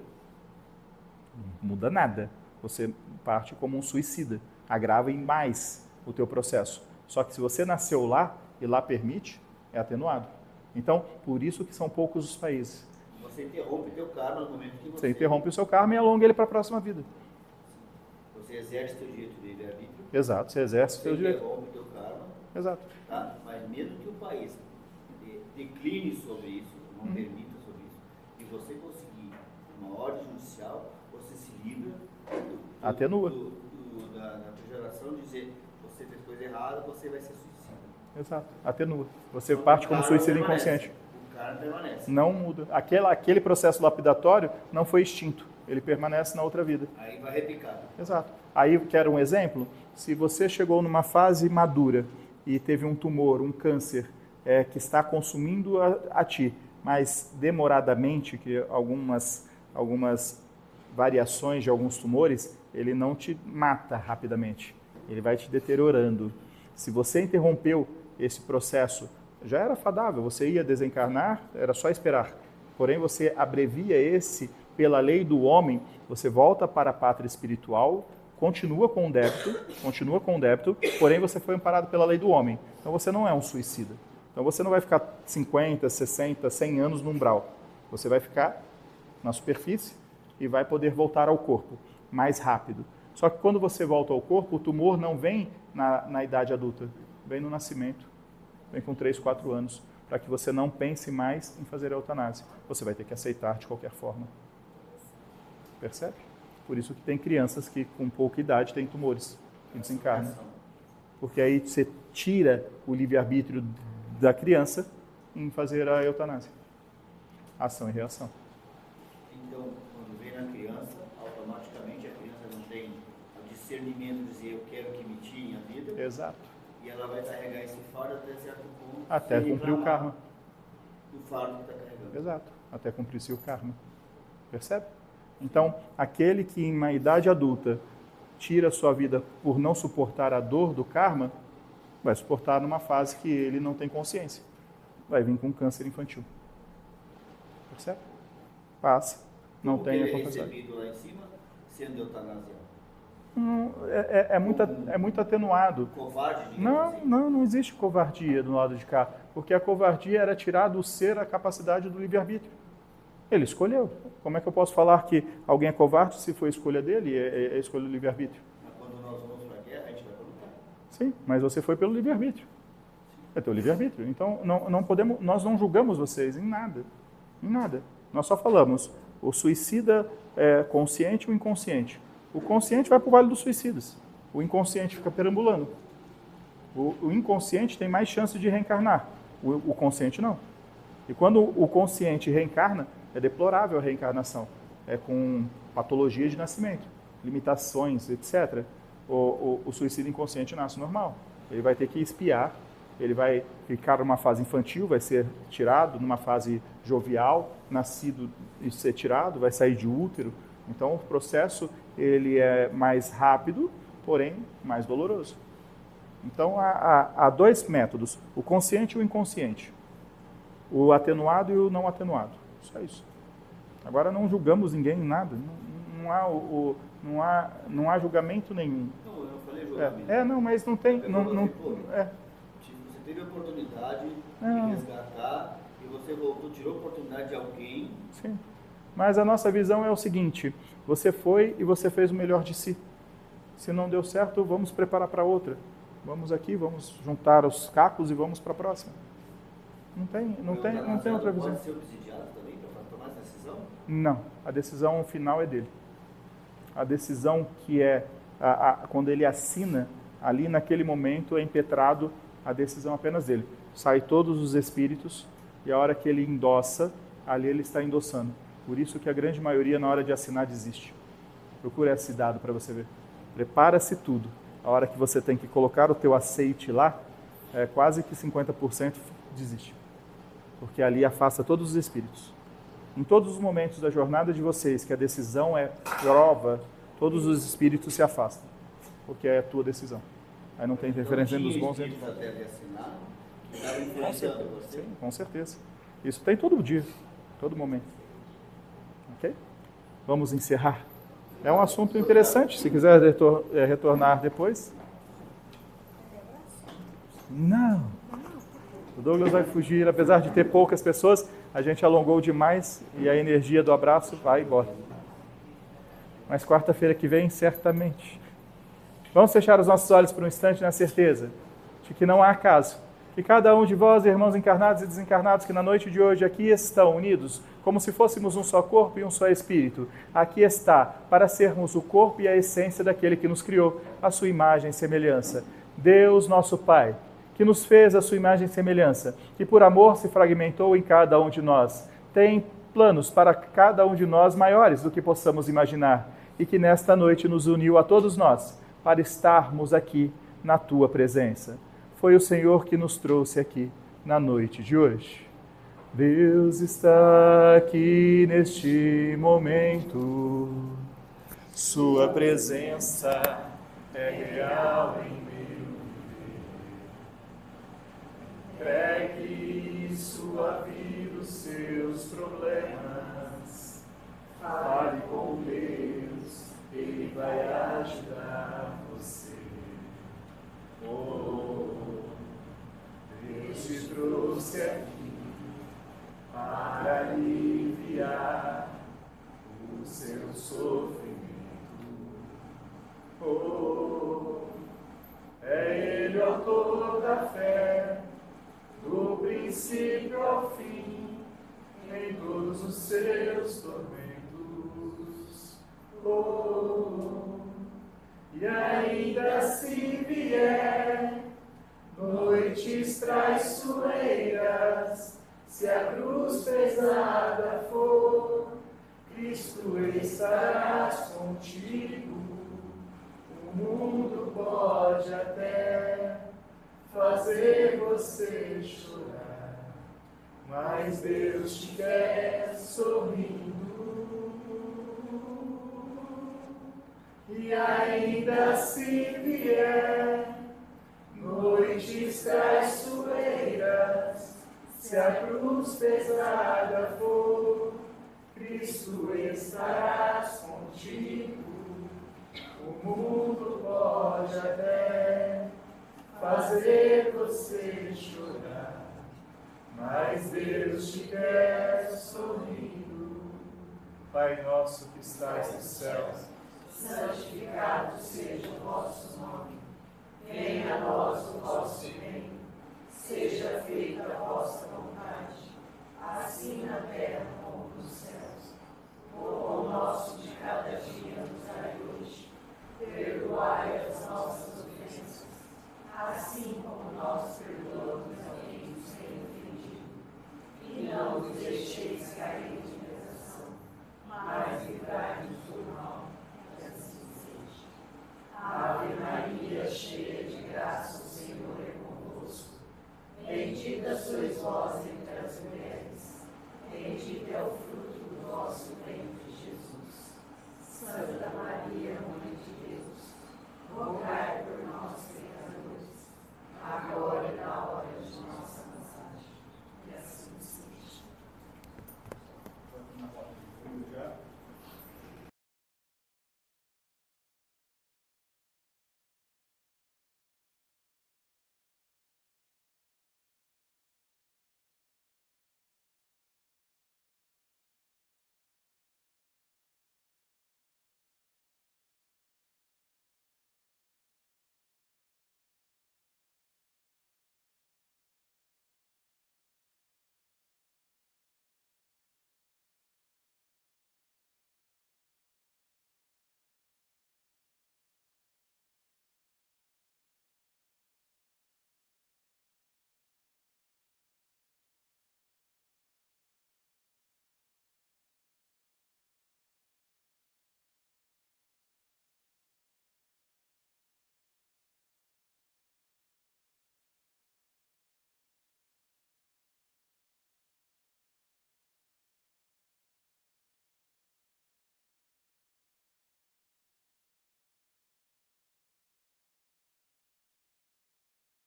não muda nada. Você parte como um suicida. Agrava em mais o teu processo. Só que se você nasceu lá e lá permite, é atenuado. Então, por isso que são poucos os países. Você interrompe o teu karma no momento que Você interrompe o seu karma e alonga ele para a próxima vida. Você exerce o teu direito de livre-arbítrio. Exato, você exerce o seu direito. Você interrompe o teu karma. Exato. Tá? Mas mesmo que o país decline sobre isso, não permita sobre isso, e você conseguir uma ordem judicial, você se livra Atenua. da pejoração de dizer você fez coisa errada, você vai ser suicida. Exato, atenua. Você parte como suicida inconsciente. O cara permanece. Não muda. Aquele processo lapidatório não foi extinto. Ele permanece na outra vida. Aí vai repicar. Exato. Aí, quero um exemplo? Se você chegou numa fase madura e teve um tumor, um câncer, que está consumindo a ti, mas demoradamente, que algumas variações de alguns tumores, ele não te mata rapidamente. Ele vai te deteriorando. Se você interrompeu esse processo, já era fadável, você ia desencarnar, era só esperar. Porém, você abrevia esse pela lei do homem, você volta para a pátria espiritual, continua com o débito, porém você foi amparado pela lei do homem. Então você não é um suicida. Então você não vai ficar 50, 60, 100 anos no umbral. Você vai ficar na superfície e vai poder voltar ao corpo mais rápido. Só que quando você volta ao corpo, o tumor não vem na idade adulta, vem no nascimento, vem com 3, 4 anos, para que você não pense mais em fazer a eutanásia. Você vai ter que aceitar de qualquer forma. Percebe? Por isso que tem crianças que com pouca idade têm tumores, que desencarnam. Porque aí você tira o livre-arbítrio da criança em fazer a eutanásia. Ação e reação. Então, quando vem na criança, automaticamente a criança não tem o discernimento de dizer eu quero que me tirem a vida. Exato. E ela vai carregar esse fardo até certo ponto. Até cumprir o karma. O fardo que está carregando. Exato. Até cumprir-se o karma. Percebe? Então, aquele que em uma idade adulta tira a sua vida por não suportar a dor do karma, vai suportar numa fase que ele não tem consciência. Vai vir com câncer infantil. Percebe? Passa. Não tem a capacidade. Recebido lá em cima, sendo eutanasiado. É muito atenuado. Covarde? Não existe covardia do lado de cá, porque a covardia era tirar do ser a capacidade do livre-arbítrio. Ele escolheu. Como é que eu posso falar que alguém é covarde se foi a escolha dele, é a escolha do livre-arbítrio? Mas quando nós vamos para a guerra, a gente vai para lutar. Sim, mas você foi pelo livre-arbítrio. É teu livre-arbítrio. Então, nós não julgamos vocês em nada. Em nada. Nós só falamos, o suicida é consciente ou inconsciente. O consciente vai para o Vale dos Suicidas. O inconsciente fica perambulando. O inconsciente tem mais chance de reencarnar. O consciente não. E quando o consciente reencarna, é deplorável a reencarnação. É com patologia de nascimento, limitações, etc. O suicídio inconsciente nasce normal. Ele vai ter que expiar, ele vai ficar numa fase infantil, vai ser tirado, numa fase jovial, nascido e ser tirado, vai sair de útero. Então o processo ele é mais rápido, porém mais doloroso. Então há dois métodos, o consciente e o inconsciente. O atenuado e o não atenuado. Só isso. Agora não julgamos ninguém em nada. Não há julgamento nenhum. Não, eu não falei julgamento. Não, mas não tem. Você teve a oportunidade de resgatar e você voltou, tirou a oportunidade de alguém. Sim. Mas a nossa visão é o seguinte: você foi e você fez o melhor de si. Se não deu certo, vamos preparar para outra. Vamos aqui, vamos juntar os cacos e vamos para a próxima. Não tem outra visão. Pode ser obsidiado também para tomar essa decisão? Não, a decisão final é dele. A decisão que é, quando ele assina, ali naquele momento é impetrado a decisão apenas dele. Sai todos os espíritos e a hora que ele endossa, ali ele está endossando. Por isso que a grande maioria na hora de assinar desiste. Procura esse dado para você ver. Prepara-se tudo. A hora que você tem que colocar o teu aceite lá, quase que 50% desiste. Porque ali afasta todos os espíritos. Em todos os momentos da jornada de vocês, que a decisão é prova, todos os espíritos se afastam. Porque é a tua decisão. Aí não tem interferência dos bons e dos maus. Até de assinar, que estava influenciando você. Sim, com certeza. Isso tem todo dia, todo momento. Ok? Vamos encerrar. É um assunto interessante, se quiser retornar depois. Não. O Douglas vai fugir, apesar de ter poucas pessoas, a gente alongou demais e a energia do abraço vai embora. Mas quarta-feira que vem, certamente. Vamos fechar os nossos olhos por um instante na certeza de que não há acaso. Que cada um de vós, irmãos encarnados e desencarnados, que na noite de hoje aqui estão unidos, como se fôssemos um só corpo e um só espírito, aqui está, para sermos o corpo e a essência daquele que nos criou, a sua imagem e semelhança. Deus, nosso Pai, que nos fez a sua imagem e semelhança, que por amor se fragmentou em cada um de nós, tem planos para cada um de nós maiores do que possamos imaginar, e que nesta noite nos uniu a todos nós, para estarmos aqui na tua presença. Foi o Senhor que nos trouxe aqui na noite de hoje. Deus está aqui neste momento, sua presença é real em entregue sua vida, os seus problemas. Fale com Deus, Ele vai ajudar você. Deus te trouxe aqui para aliviar o seu sofrimento. É Ele o autor da fé, do princípio ao fim, em todos os seus tormentos. E ainda se vier noites traiçoeiras, Se a cruz pesada for, Cristo estarás contigo. O mundo pode até fazer você chorar, mas Deus te quer sorrindo. E ainda se vier noites traiçoeiras, se a cruz pesada for, Cristo estarás contigo. O mundo pode até fazer você chorar, mas Deus te quer sorrindo. Pai nosso que estás nos céus, santificado seja o vosso nome. Venha a nós o vosso reino. Seja feita a vossa vontade, assim na terra como nos céus. O pão nosso de cada dia nos dai hoje. Perdoai as nossas ofensas, assim como nós perdoamos a quem nos tem ofendido. E não nos deixeis cair em tentação, mas livrai-nos do mal. Ave Maria, cheia de graça, o Senhor é convosco. Bendita sois vós entre as mulheres, bendito é o